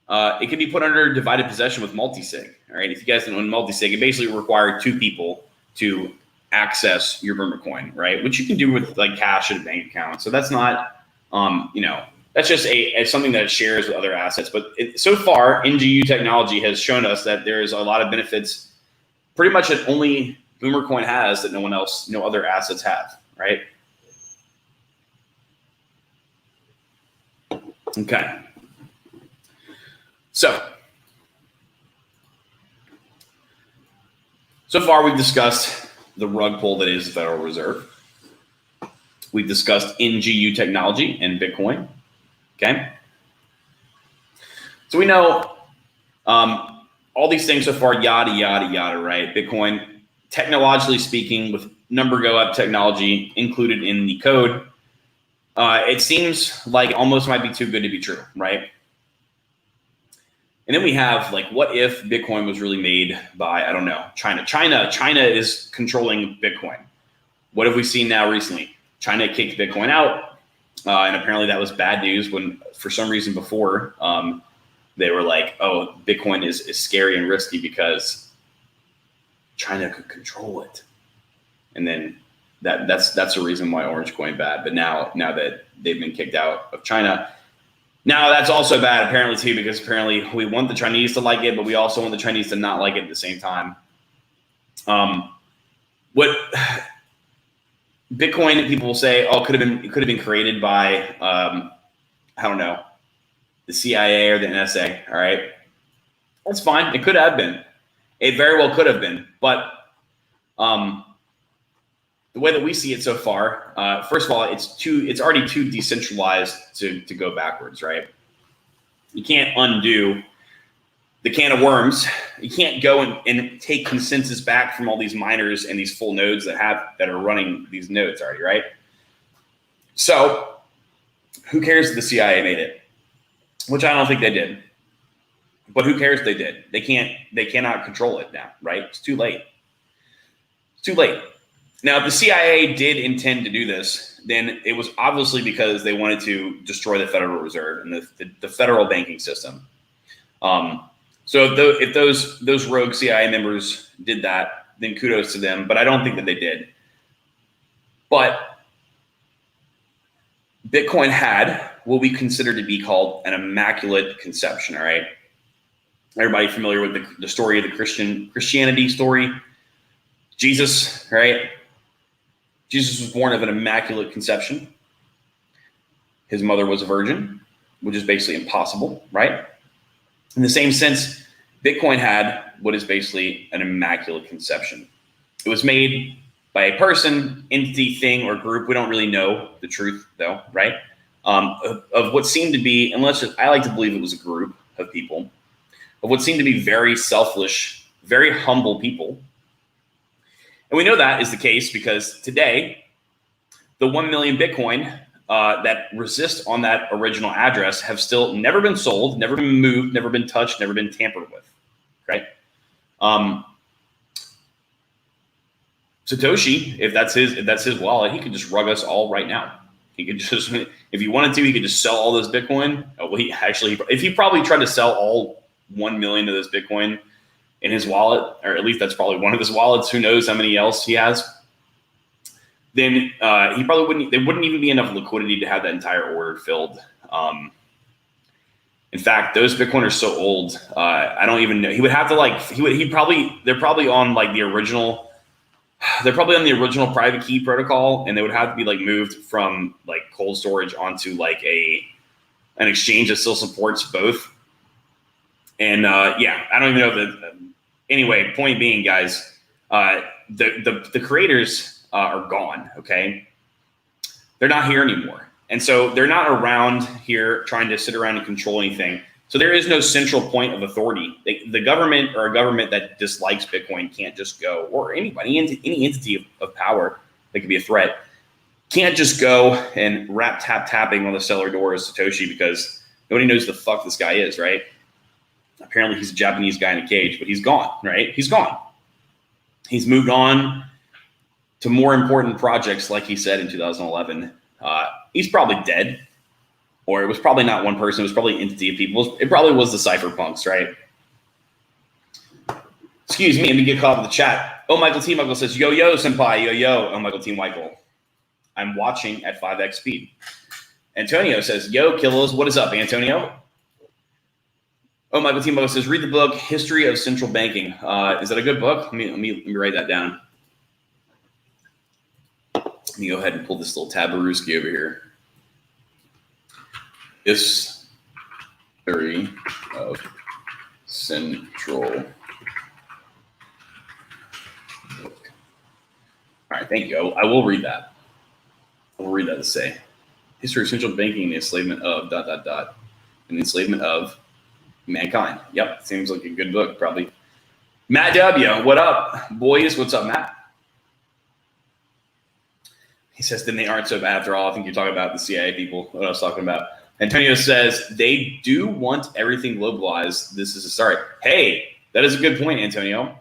It can be put under divided possession with multi-sig. All right, if you guys don't know multi-sig, it basically requires two people to access your Boomer coin, right? Which you can do with like cash in a bank account. So that's not, that's just something that it shares with other assets. But so far, NGU technology has shown us that there's a lot of benefits, pretty much that only Boomer coin has that no other assets have, right? Okay. So far we've discussed the rug pull that is the Federal Reserve. We've discussed NGU technology and Bitcoin. Okay. So we know all these things so far, yada, yada, yada, right? Bitcoin, technologically speaking, with number go up technology included in the code, it seems like almost might be too good to be true, right? And then we have like, what if Bitcoin was really made by, I don't know, China? China is controlling Bitcoin. What have we seen now recently? China kicked Bitcoin out. And apparently that was bad news when, for some reason before, they were like, oh, Bitcoin is scary and risky because China could control it. And then that's the reason why Orange Coin bad. But now that they've been kicked out of China, now that's also bad apparently too, because apparently we want the Chinese to like it, but we also want the Chinese to not like it at the same time. What Bitcoin people will say, oh, it could have been created by I don't know, the CIA or the NSA. All right, that's fine. It could have been. It very well could have been, but the way that we see it so far, first of all, it's already too decentralized to go backwards, right? You can't undo the can of worms. You can't go and take consensus back from all these miners and these full nodes that are running these nodes already, right? So who cares if the CIA made it? Which I don't think they did. But who cares if they did? They cannot control it now, right? It's too late. It's too late. Now, if the CIA did intend to do this, then it was obviously because they wanted to destroy the Federal Reserve and the federal banking system. So if those rogue CIA members did that, then kudos to them. But I don't think that they did. But Bitcoin had what we consider to be called an immaculate conception. All right, everybody familiar with the story of the Christianity story? Jesus, right? Jesus was born of an immaculate conception. His mother was a virgin, which is basically impossible, right? In the same sense, Bitcoin had what is basically an immaculate conception. It was made by a person, entity, thing, or group. We don't really know the truth, though, right? Of what seemed to be, I like to believe it was a group of people, of what seemed to be very selfish, very humble people. And we know that is the case because today, the 1 million Bitcoin that resist on that original address have still never been sold, never been moved, never been touched, never been tampered with, right? Satoshi, if that's his wallet, he could just rug us all right now. He could just, if he wanted to, he could just sell all those Bitcoin. Well, if he probably tried to sell all 1 million of those Bitcoin in his wallet, or at least that's probably one of his wallets. Who knows how many else he has? Then he probably wouldn't. There wouldn't even be enough liquidity to have that entire order filled. In fact, those Bitcoin are so old. I don't even know. He would have to they're probably on like the original. They're probably on the original private key protocol, and they would have to be like moved from like cold storage onto like an exchange that still supports both. And I don't even know that. Anyway, point being, guys, the creators are gone. Okay, they're not here anymore, and so they're not around here trying to sit around and control anything. So there is no central point of authority. The government or a government that dislikes Bitcoin can't just go, or anybody, any entity of power that could be a threat, can't just go and tapping on the cellar door of Satoshi because nobody knows the fuck this guy is, right? Apparently he's a Japanese guy in a cage, but he's gone, right? He's gone. He's moved on to more important projects, like he said in 2011. He's probably dead. Or it was probably not one person. It was probably an entity of people. It probably was the cypherpunks, right? Excuse me. Let me get caught up in the chat. Oh, Michael T. Michael says, yo, yo, senpai, yo, yo. Oh, Michael T. Michael. I'm watching at 5x speed. Antonio says, yo, Killos. What is up, Antonio? Oh, Michael T. Michael says, read the book, History of Central Banking. Is that a good book? Let me write that down. Let me go ahead and pull this little tabarooski over here. History of Central. All right, thank you. I will read that. I will read that to say. History of Central Banking and the enslavement of ... and the enslavement of mankind. Yep, seems like a good book, probably. Matt W, what up, boys? What's up, Matt? He says, then they aren't so bad after all. I think you're talking about the CIA people, what I was talking about. Antonio says, they do want everything globalized. This is a start. Hey, that is a good point, Antonio.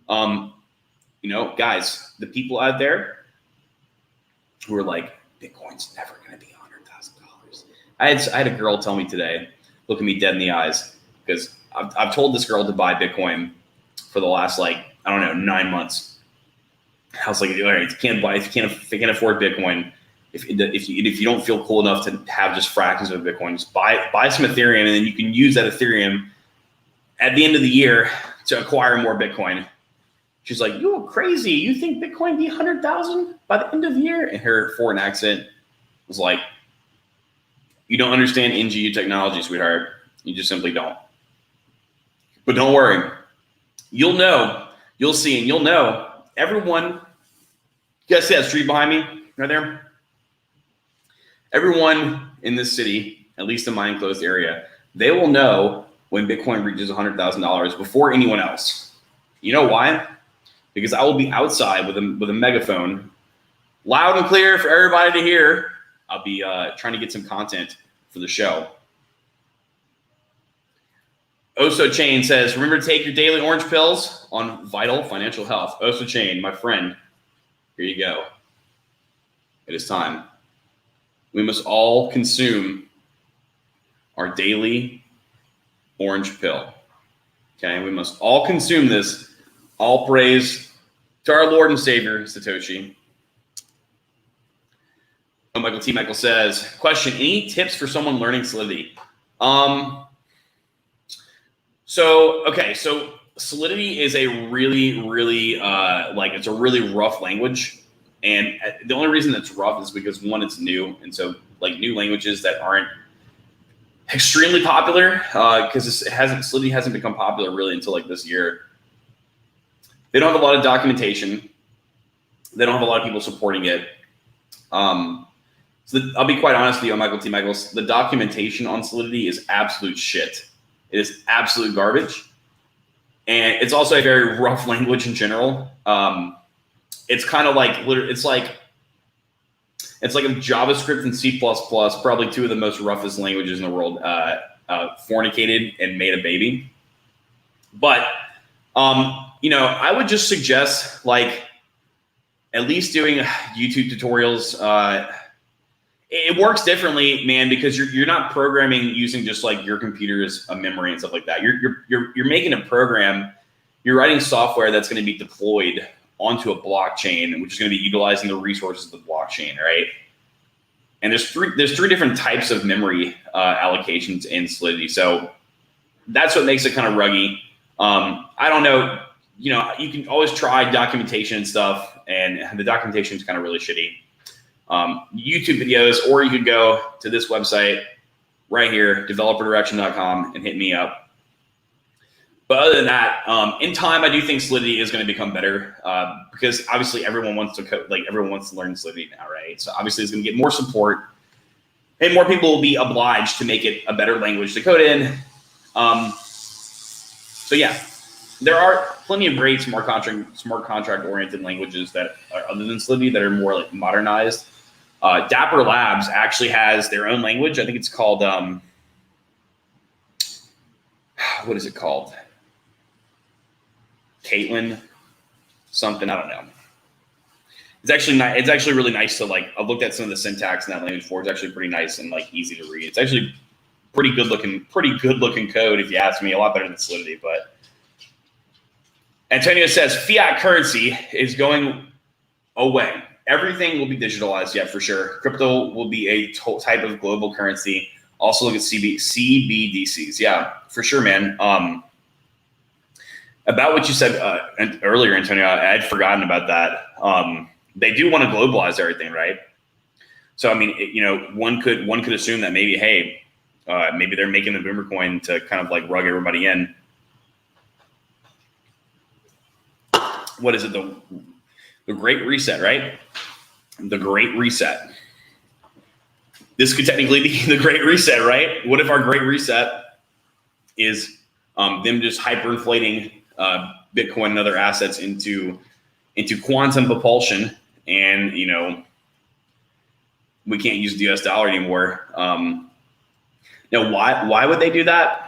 Guys, the people out there who are like, Bitcoin's never going to be $100,000. I had a girl tell me today, looking me dead in the eyes, because I've told this girl to buy Bitcoin for the last, 9 months. I was like, all right, if you can't afford Bitcoin, if you don't feel cool enough to have just fractions of Bitcoin, just buy some Ethereum, and then you can use that Ethereum at the end of the year to acquire more Bitcoin. She's like, you're crazy. You think Bitcoin be 100,000 by the end of the year? And her foreign accent was like, you don't understand NGU technology, sweetheart. You just simply don't. But don't worry. You'll know. You'll see, and you'll know. Everyone, you guys see that street behind me right there? Everyone in this city, at least in my enclosed area, they will know when Bitcoin reaches $100,000 before anyone else. You know why? Because I will be outside with a megaphone, loud and clear for everybody to hear. I'll be trying to get some content for the show. Oso Chain says, remember to take your daily orange pills on vital financial health. Oso Chain, my friend, here you go. It is time. We must all consume our daily orange pill. Okay, we must all consume this. All praise to our Lord and Savior, Satoshi. Oh, Michael T. Michael says, question, any tips for someone learning Solidity? So Solidity is a really, really, it's a really rough language. And the only reason it's rough is because, one, it's new. And so, new languages that aren't extremely popular, because Solidity hasn't become popular really until, this year. They don't have a lot of documentation. They don't have a lot of people supporting it. I'll be quite honest with you, Michael T. Michaels. The documentation on Solidity is absolute shit. It is absolute garbage. And it's also a very rough language in general. It's kind of it's like if JavaScript and C++, probably two of the most roughest languages in the world, fornicated and made a baby. But, I would just suggest at least doing YouTube tutorials. It works differently, man, because you're not programming using just your computer's memory and stuff like that. You're making a program. You're writing software that's going to be deployed onto a blockchain, which is going to be utilizing the resources of the blockchain, right? And there's three different types of memory allocations in Solidity, so that's what makes it kind of ruggy. I don't know. You can always try documentation and stuff, and the documentation is kind of really shitty. YouTube videos, or you could go to this website right here, developerdirection.com, and hit me up. But other than that, in time, I do think Solidity is going to become better because obviously everyone wants to everyone wants to learn Solidity now, right? So obviously it's going to get more support. and more people will be obliged to make it a better language to code in. So yeah, there are plenty of great smart contract oriented languages that are other than Solidity that are more like modernized. Dapper Labs actually has their own language. I think it's called what is it called? Caitlin something, I don't know. It's actually not, it's actually really nice to like, I've looked at some of the syntax in that language before. It's actually pretty nice and like easy to read. It's actually pretty good looking code if you ask me, a lot better than Solidity. But Antonio says fiat currency is going away. Everything will be digitalized, yeah, for sure. Crypto will be a type of global currency. Also look at CBDCs. Yeah, for sure, man. About what you said earlier, Antonio, I'd forgotten about that. They do want to globalize everything, right? So, I mean, one could assume that maybe, hey, maybe they're making the Boomer coin to kind of like rug everybody in. What is it? The Great Reset, right? The Great Reset. This could technically be the Great Reset, right? What if our Great Reset is them just hyperinflating Bitcoin and other assets into quantum propulsion, and we can't use the US dollar anymore. Now, why would they do that?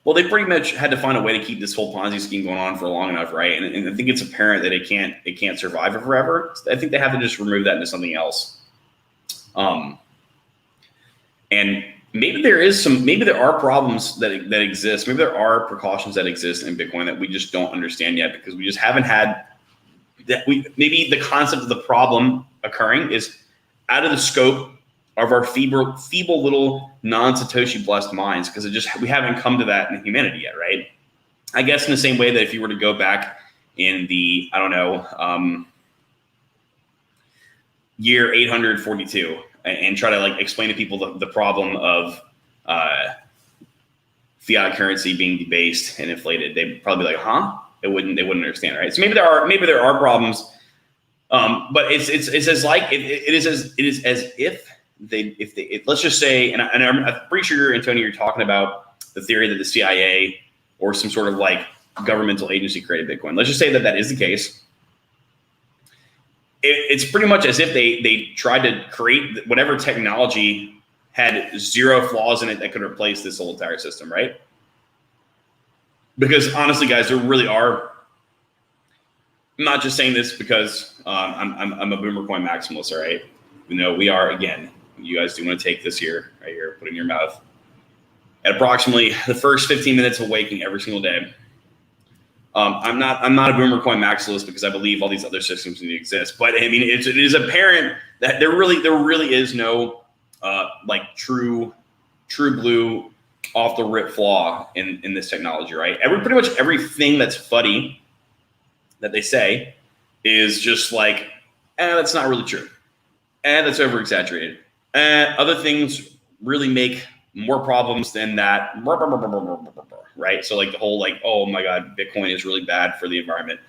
Well, they pretty much had to find a way to keep this whole Ponzi scheme going on for long enough, right? And I think it's apparent that it can't survive it forever. I think they have to just remove that into something else. And maybe there are problems that exist. Maybe there are precautions that exist in Bitcoin that we just don't understand yet, because we just haven't had that. Maybe the concept of the problem occurring is out of the scope of our feeble little non-Satoshi blessed minds, because we haven't come to that in humanity yet, right? I guess in the same way that if you were to go back in the, I don't know, year 842 and try to like explain to people the problem of fiat currency being debased and inflated, they'd probably be like, huh? They wouldn't understand, right? So maybe there are problems, but it is as if let's just say, and I'm pretty sure, Antonio, you're talking about the theory that the CIA or some sort of like governmental agency created Bitcoin. Let's just say that is the case. It's pretty much as if they tried to create whatever technology had zero flaws in it that could replace this whole entire system, right? Because honestly, guys, there really are. I'm not just saying this because I'm a Boomer coin maximalist, all right? We are, again. You guys do want to take this here, right here, put it in your mouth. At approximately the first 15 minutes of waking every single day. I'm not a Boomer coin maximalist because I believe all these other systems need to exist. But I mean, it is apparent that there really is no like true blue off the rip flaw in this technology, right? Pretty much everything that's funny that they say is just like, that's not really true. That's over exaggerated. Other things really make more problems than that, right? So like the whole like, oh my God, Bitcoin is really bad for the environment.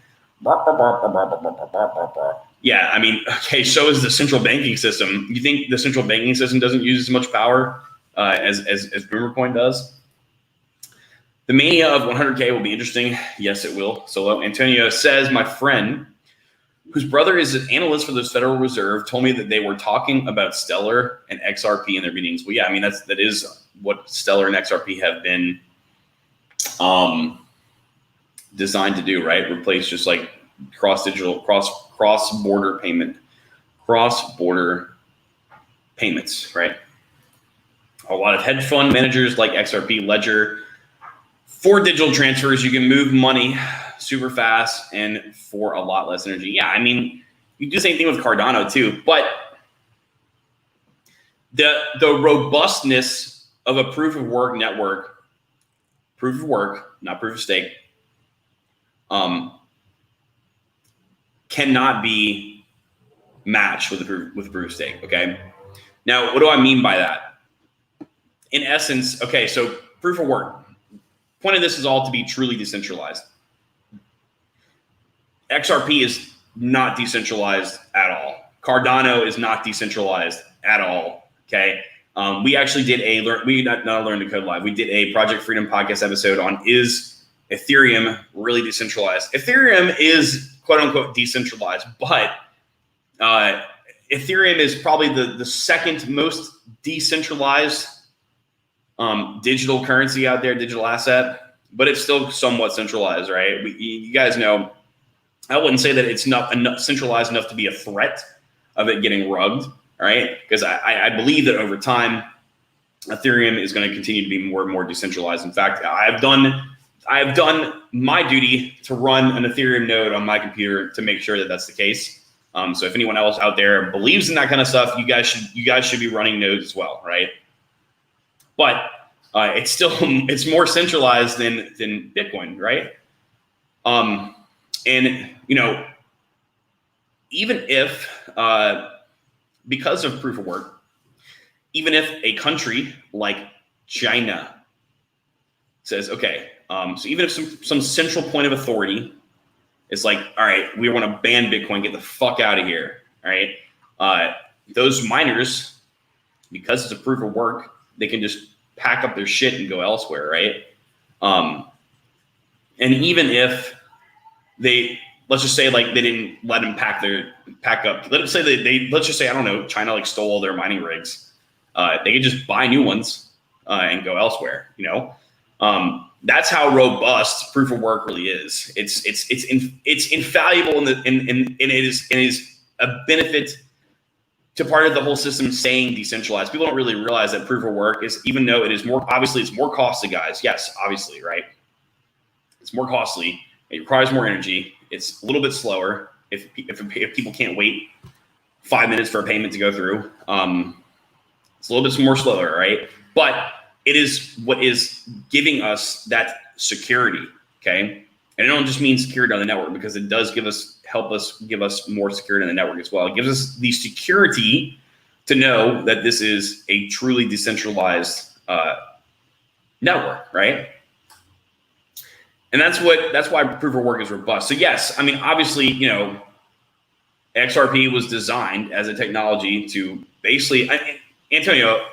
Yeah, I mean, okay, so is the central banking system. You think the central banking system doesn't use as much power as Boomer coin does? The mania of 100K will be interesting. Yes, it will. So Antonio says, my friend, whose brother is an analyst for the Federal Reserve, told me that they were talking about Stellar and XRP in their meetings. Well, yeah, I mean, that is what Stellar and XRP have been designed to do, right? Replace just like cross-border payments, right? A lot of hedge fund managers like XRP Ledger. For digital transfers, you can move money super fast and for a lot less energy. Yeah, I mean, you do the same thing with Cardano too, but the robustness of a proof of work network, proof of work, not proof of stake, cannot be matched with proof of stake. Okay. Now, what do I mean by that? In essence, okay, so proof of work. Point of this is all to be truly decentralized. XRP is not decentralized at all. Cardano is not decentralized at all. Okay. We actually did not Learn to Code Live. We did a Project Freedom podcast episode on, is Ethereum really decentralized? Ethereum is quote unquote decentralized, but Ethereum is probably the second most decentralized digital currency out there, digital asset, but it's still somewhat centralized, right? You guys know, I wouldn't say that it's not enough centralized enough to be a threat of it getting rugged, right? Because I believe that over time, Ethereum is going to continue to be more and more decentralized. In fact, I have done my duty to run an Ethereum node on my computer to make sure that that's the case. So if anyone else out there believes in that kind of stuff, you guys should be running nodes as well, right? But it's more centralized than Bitcoin, right? And even if because of proof of work, even if a country like China says, okay, so even if some central point of authority is like, all right, we want to ban Bitcoin, get the fuck out of here, all right? Those miners, because it's a proof of work, they can just pack up their shit and go elsewhere, right? And even if let's just say like they didn't let them pack up. Let's just say, I don't know, China like stole all their mining rigs. They could just buy new ones and go elsewhere, That's how robust proof of work really is. It's infallible and it is a benefit to part of the whole system staying decentralized. People don't really realize that proof of work is, even though it's more costly, guys. Yes, obviously, right? It's more costly. It requires more energy. It's a little bit slower if people can't wait 5 minutes for a payment to go through. It's a little bit more slower, right? But it is what is giving us that security, okay? And it don't just mean security on the network, because it does give us more security on the network as well. It gives us the security to know that this is a truly decentralized network, right? And that's why proof of work is robust. So yes, I mean, obviously, XRP was designed as a technology to basically, Antonio,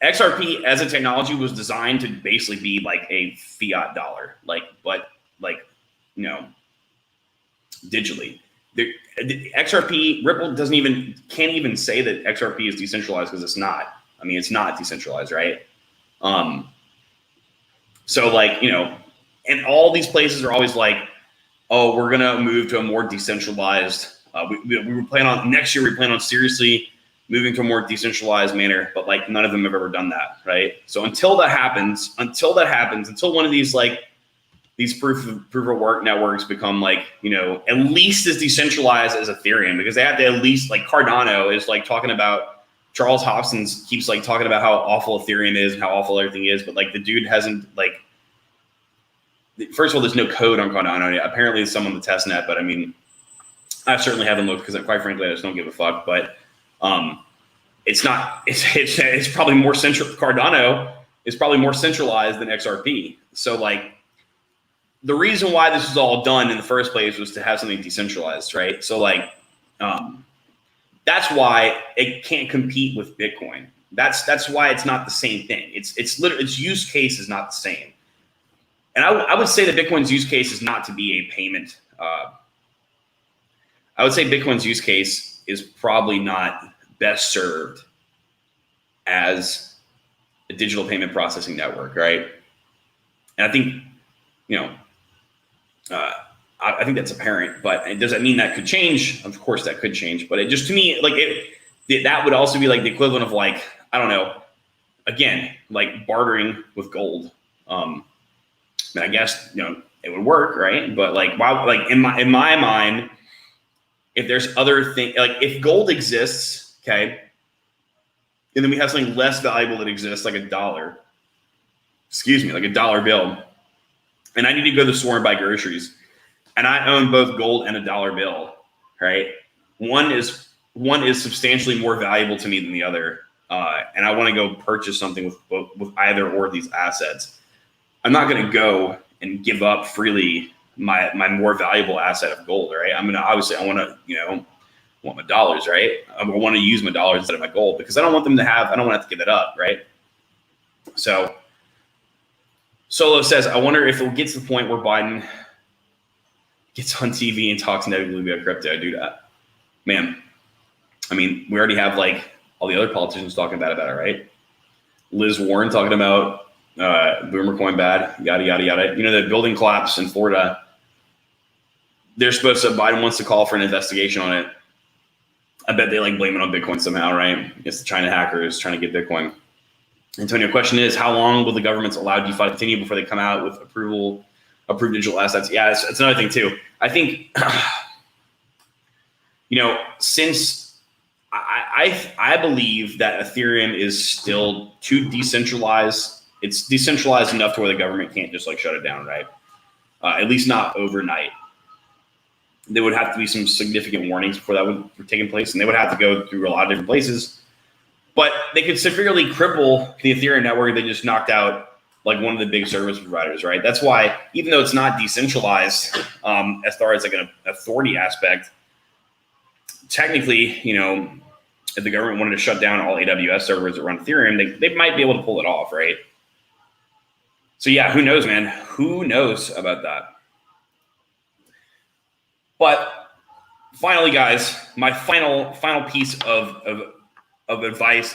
XRP as a technology was designed to basically be like a fiat dollar, but digitally. The XRP, Ripple can't even say that XRP is decentralized, because it's not. I mean, it's not decentralized, right? So and all these places are always like, oh, we're gonna move to a more decentralized. We plan on seriously moving to a more decentralized manner, but like none of them have ever done that, right? So until that happens, until one of these these proof of work networks become at least as decentralized as Ethereum, because they have to at least, like Cardano is talking about, Charles Hoskin keeps talking about how awful Ethereum is and how awful everything is, but the dude hasn't first of all, there's no code on Cardano yet. Apparently there's some on the test net, but I mean, I certainly haven't looked, because quite frankly, I just don't give a fuck. But it's probably more Cardano is probably more centralized than XRP. So the reason why this was all done in the first place was to have something decentralized, right? So that's why it can't compete with Bitcoin. That's why it's not the same thing. Its use case is not the same. And I would say that Bitcoin's use case is not to be a payment. I would say Bitcoin's use case is probably not best served as a digital payment processing network, right? And I think, I think that's apparent, but does that mean that could change? Of course that could change, but it just, to me, that would also be the equivalent of I don't know, again, bartering with gold. I guess, it would work, right? But in my mind, if there's other things, if gold exists, okay, and then we have something less valuable that exists, like a dollar, like a dollar bill, and I need to go to the store and buy groceries, and I own both gold and a dollar bill, right? One is substantially more valuable to me than the other, and I want to go purchase something with either or of these assets. I'm not going to go and give up freely my more valuable asset of gold, right? I'm going to, obviously, I want to, want my dollars, right? I want to use my dollars instead of my gold because I don't want to have to give it up, right? So Solo says, I wonder if it gets to the point where Biden gets on TV and talks negatively about crypto. Dude, man, I mean, we already have like all the other politicians talking bad about it, right? Liz Warren talking about boomer coin bad, yada, yada, yada. You know, the building collapse in Florida, Biden wants to call for an investigation on it. I bet they like blame it on Bitcoin somehow, right? It's the China hackers trying to get Bitcoin. Antonio, question is, how long will the governments allow DeFi to continue before they come out with approved digital assets? Yeah, it's another thing too. I think, you know, since I believe that Ethereum is still too decentralized. It's decentralized enough to where the government can't just like shut it down, right? At least not overnight. There would have to be some significant warnings before that would be taking place, and they would have to go through a lot of different places. But they could severely cripple the Ethereum network. They just knocked out like one of the big service providers, right? That's why, even though it's not decentralized as far as like an authority aspect, technically, you know, if the government wanted to shut down all AWS servers that run Ethereum, they might be able to pull it off, right? So yeah, who knows, man? Who knows about that? But finally, guys, my final piece of advice,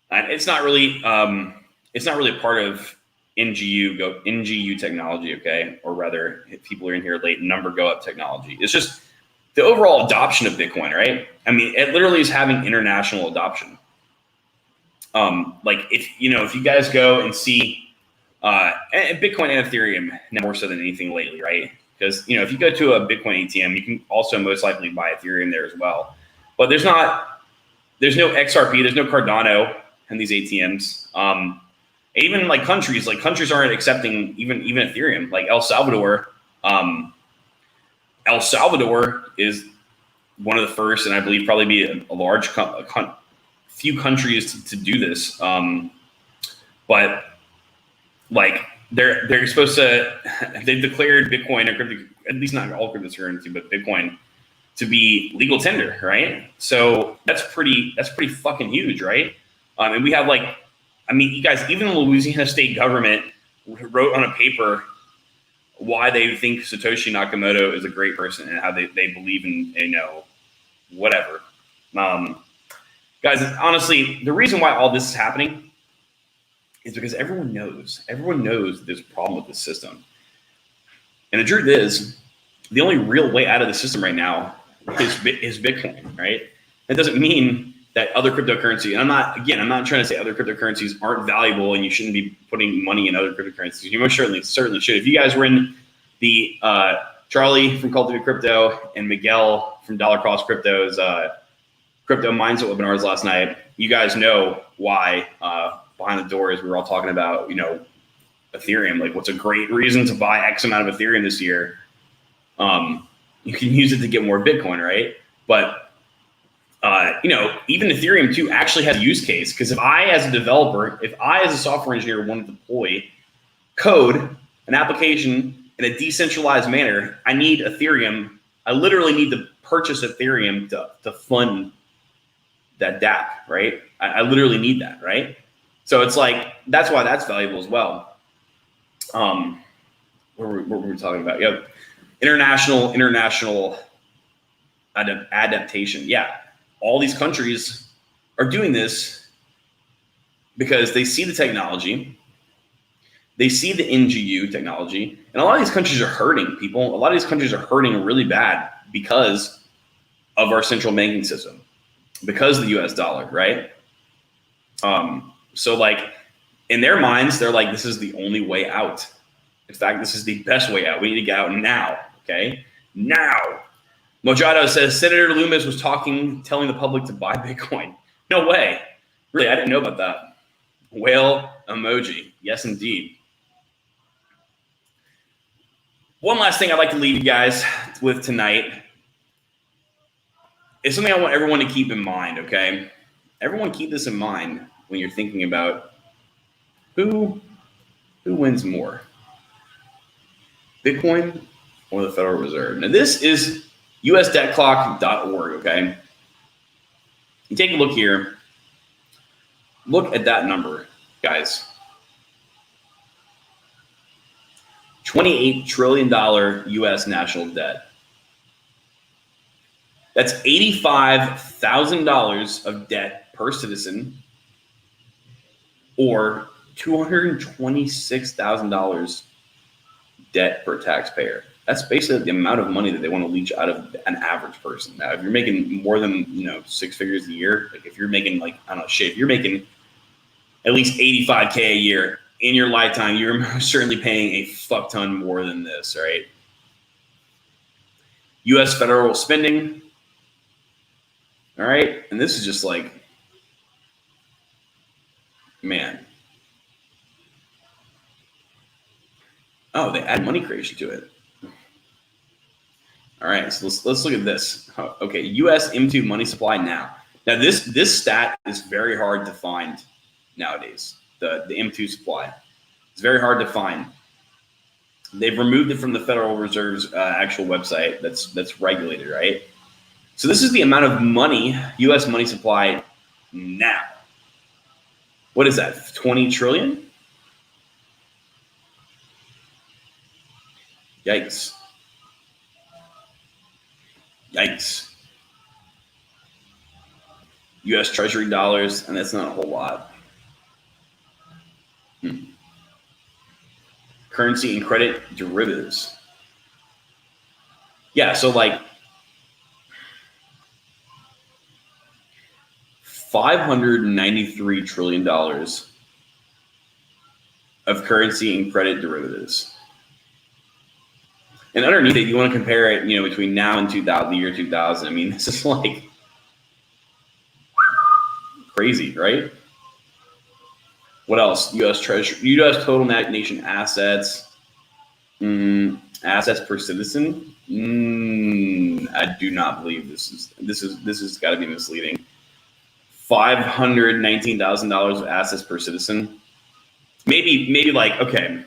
and it's not really a part of NGU technology, okay? Or rather, if people are in here late, number go up technology. It's just the overall adoption of Bitcoin, right? I mean, it literally is having international adoption. Like if you guys go and see Bitcoin and Ethereum more so than anything lately, right? Because if you go to a Bitcoin ATM, you can also most likely buy Ethereum there as well. But there's no XRP, there's no Cardano in these ATMs. Even like countries aren't accepting even Ethereum. Like El Salvador is one of the first, and I believe probably be a large few countries to do this. But like they're supposed to, they've declared Bitcoin, or at least not all cryptocurrency, but Bitcoin to be legal tender, right? So that's pretty fucking huge, right? And we have you guys, even the Louisiana state government wrote on a paper why they think Satoshi Nakamoto is a great person and how they believe in, whatever. Guys, honestly, the reason why all this is happening is because everyone knows there's a problem with this system. And the truth is, the only real way out of the system right now is Bitcoin, right? That doesn't mean that other cryptocurrency, and I'm not trying to say other cryptocurrencies aren't valuable and you shouldn't be putting money in other cryptocurrencies. You most certainly should. If you guys were in the Charlie from Cultivate Crypto and Miguel from Dollar Cost Crypto's crypto mindset webinars last night, you guys know why behind the doors we were all talking about, Ethereum. Like, what's a great reason to buy X amount of Ethereum this year? You can use it to get more Bitcoin, right? But even Ethereum too actually has a use case, because if I as a developer, if I as a software engineer want to deploy code, an application in a decentralized manner, I need Ethereum. I literally need to purchase Ethereum to fund that DApp, right? I literally need that, right? So it's like, that's why that's valuable as well. What were we talking about? Yep. International adaptation. Yeah. All these countries are doing this because they see the technology, they see the NGU technology, and a lot of these countries are hurting people. A lot of these countries are hurting really bad because of our central banking system, because of the US dollar, right? So like in their minds, they're like, this is the only way out. In fact, this is the best way out. We need to get out now, okay? Now. Mojado says, Senator Loomis was telling the public to buy Bitcoin. No way. Really, I didn't know about that. Whale emoji. Yes, indeed. One last thing I'd like to leave you guys with tonight is something I want everyone to keep in mind, okay? Everyone keep this in mind when you're thinking about who wins more, Bitcoin or the Federal Reserve. Now, this is USDebtClock.org, okay? You take a look here. Look at that number, guys. $28 trillion US national debt. That's $85,000 of debt per citizen, or $226,000 debt per taxpayer. That's basically the amount of money that they want to leech out of an average person. Now, if you're making more than 6 figures a year, like if you're making if you're making at least 85K a year in your lifetime, you're certainly paying a fuck ton more than this, right? U.S. federal spending. All right, and this is just like, man. Oh, they add money creation to it. All right, so let's look at this. Okay, U.S. M2 money supply now. Now this stat is very hard to find nowadays. The M2 supply, it's very hard to find. They've removed it from the Federal Reserve's actual website that's regulated, right? So this is the amount of money, U.S. money supply now. What is that? 20 trillion? Yikes. Yikes. U.S. Treasury dollars, and that's not a whole lot. Currency and credit derivatives. Yeah, so like $593 trillion of currency and credit derivatives. And underneath it, you want to compare it, between now and 2000, the year 2000. I mean, this is like crazy, right? What else? U.S. Treasury, U.S. total nation assets, assets per citizen. I do not believe this has got to be misleading. $519,000 of assets per citizen. Maybe like, okay.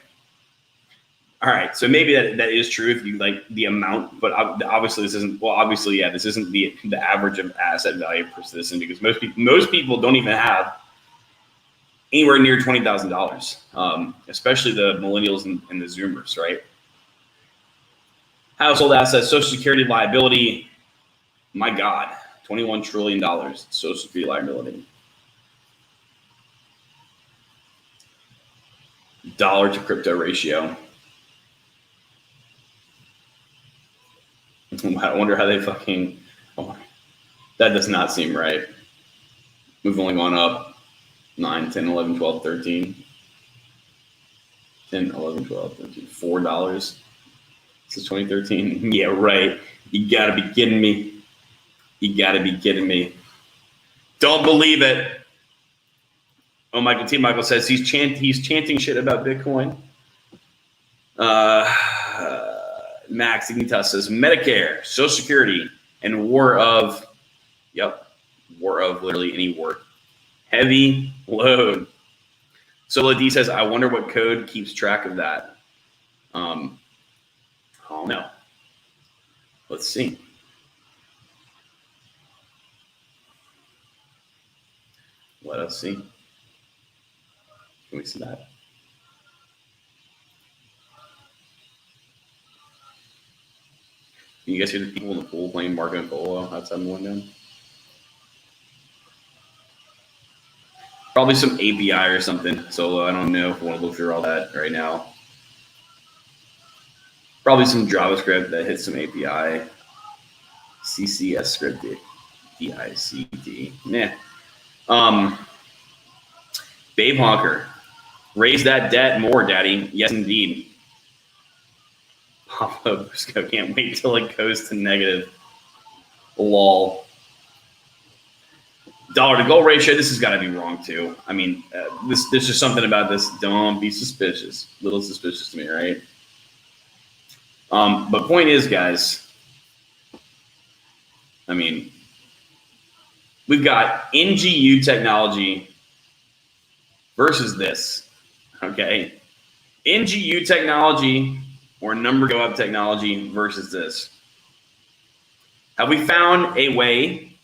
All right, so maybe that is true if you like the amount, but obviously this isn't. Well, obviously, yeah, this isn't the average of asset value per citizen, because most people don't even have anywhere near $20,000, especially the millennials and the Zoomers, right? Household assets, Social Security liability. My God, $21 trillion Social Security liability. Dollar to crypto ratio. I wonder how they fucking. Oh, that does not seem right. We've only gone up 9, 10, 11, 12, 13. 10, 11, 12, 13. $4 since 2013. Yeah, right. You gotta be kidding me. You gotta be kidding me. Don't believe it. Oh, Michael says he's chanting shit about Bitcoin. Max Ignitas says Medicare, Social Security, and war of literally any war. Heavy load. Solo D says, I wonder what code keeps track of that. Oh no. Let's see. Let us see. Can we see that? Can you guys hear the people in the pool playing Marco Polo outside the window? Probably some API or something. So I don't know if I want to look through all that right now. Probably some JavaScript that hits some API. CCS script, DICD. Nah. Babe Honker. Raise that debt more, daddy. Yes, indeed. Pablo Busco, can't wait till it goes to negative. Lol. Dollar to gold ratio, this has got to be wrong too. I mean, there's just something about this. Don't be suspicious. A little suspicious to me, right? But point is, guys, I mean, we've got NGU technology versus this, okay? NGU technology or number go up technology versus this. Have we found a way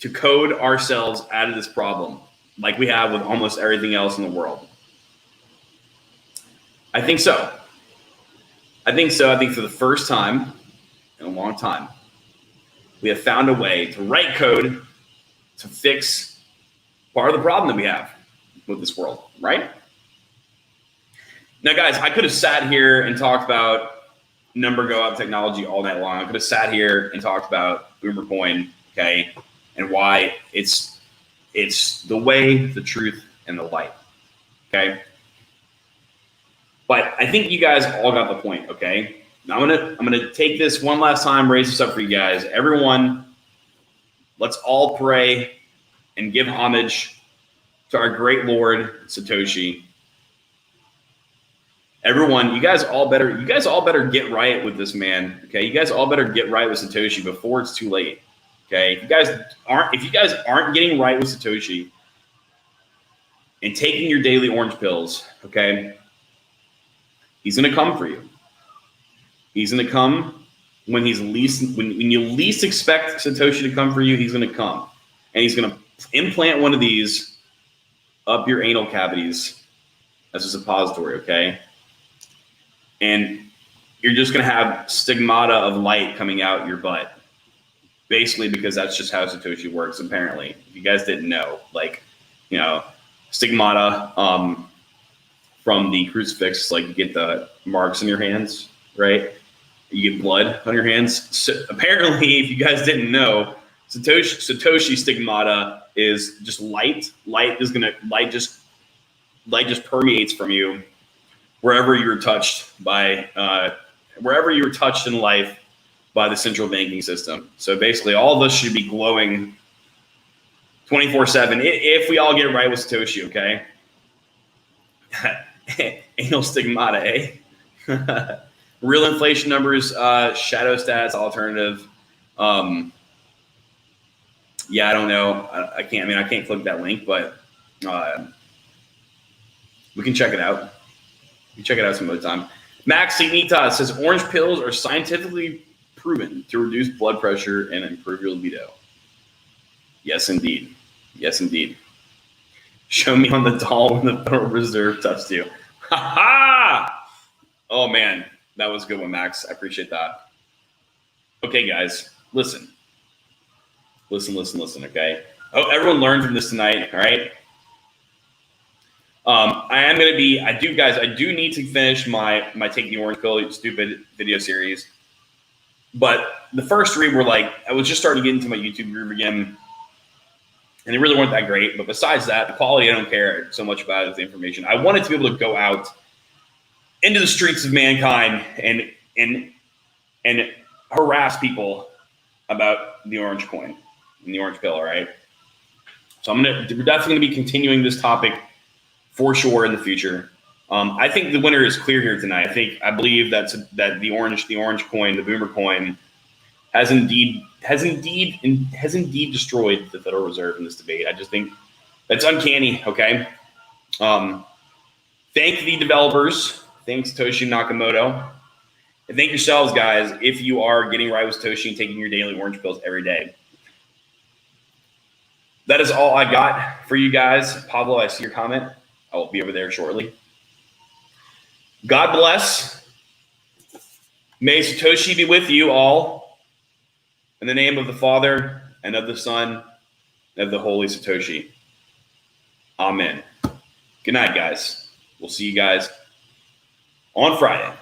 to code ourselves out of this problem like we have with almost everything else in the world? I think so. I think for the first time in a long time, we have found a way to write code to fix part of the problem that we have with this world, right? Now, guys, I could have sat here and talked about number go up technology all night long. I could have sat here and talked about Boomer Coin, okay, and why it's the way, the truth, and the light, okay? But I think you guys all got the point, okay? Now I'm gonna take this one last time, raise this up for you guys. Everyone, let's all pray and give homage to our great Lord Satoshi. Everyone, you guys all better get right with this man, okay? You guys all better get right with Satoshi before it's too late, okay? If you guys aren't getting right with Satoshi and taking your daily orange pills, okay? He's gonna come for you. He's gonna come when you least expect Satoshi to come for you. He's gonna come, and he's gonna implant one of these up your anal cavities as a suppository, okay? And you're just gonna have stigmata of light coming out your butt, basically, because that's just how Satoshi works. Apparently, if you guys didn't know, like, you know, stigmata from the crucifix, like you get the marks in your hands, right? You get blood on your hands. So apparently, if you guys didn't know, Satoshi stigmata is just light. Light just permeates from you wherever you were touched in life by the central banking system. So basically, all of us should be glowing 24/7 if we all get right with Satoshi, okay? Anal stigmata, eh? Real inflation numbers, shadow stats, alternative. Yeah, I don't know. I can't click that link, but we can check it out. You check it out some other time. Max Signita says orange pills are scientifically proven to reduce blood pressure and improve your libido. Yes, indeed. Yes, indeed. Show me on the doll when the Federal Reserve touched you. Ha ha! Oh man, that was a good one, Max. I appreciate that. Okay, guys, listen. Listen, okay? Oh, everyone learned from this tonight, all right? I do need to finish my Take the Orange Pill stupid video series. But the first three were like, I was just starting to get into my YouTube groove again. And they really weren't that great. But besides that, the quality I don't care so much about is the information. I wanted to be able to go out into the streets of mankind and harass people about the orange coin and the orange pill, all right? So we're definitely going to be continuing this topic for sure in the future. I think the winner is clear here tonight. I believe that the orange coin, the Boomer coin, has indeed destroyed the Federal Reserve in this debate. I just think that's uncanny. Okay. Thank the developers. Thanks Satoshi Nakamoto. And thank yourselves, guys, if you are getting right with Satoshi and taking your daily orange pills every day. That is all I got for you guys. Pablo, I see your comment. I will be over there shortly. God bless. May Satoshi be with you all. In the name of the Father, and of the Son, and of the Holy Satoshi. Amen. Good night, guys. We'll see you guys on Friday.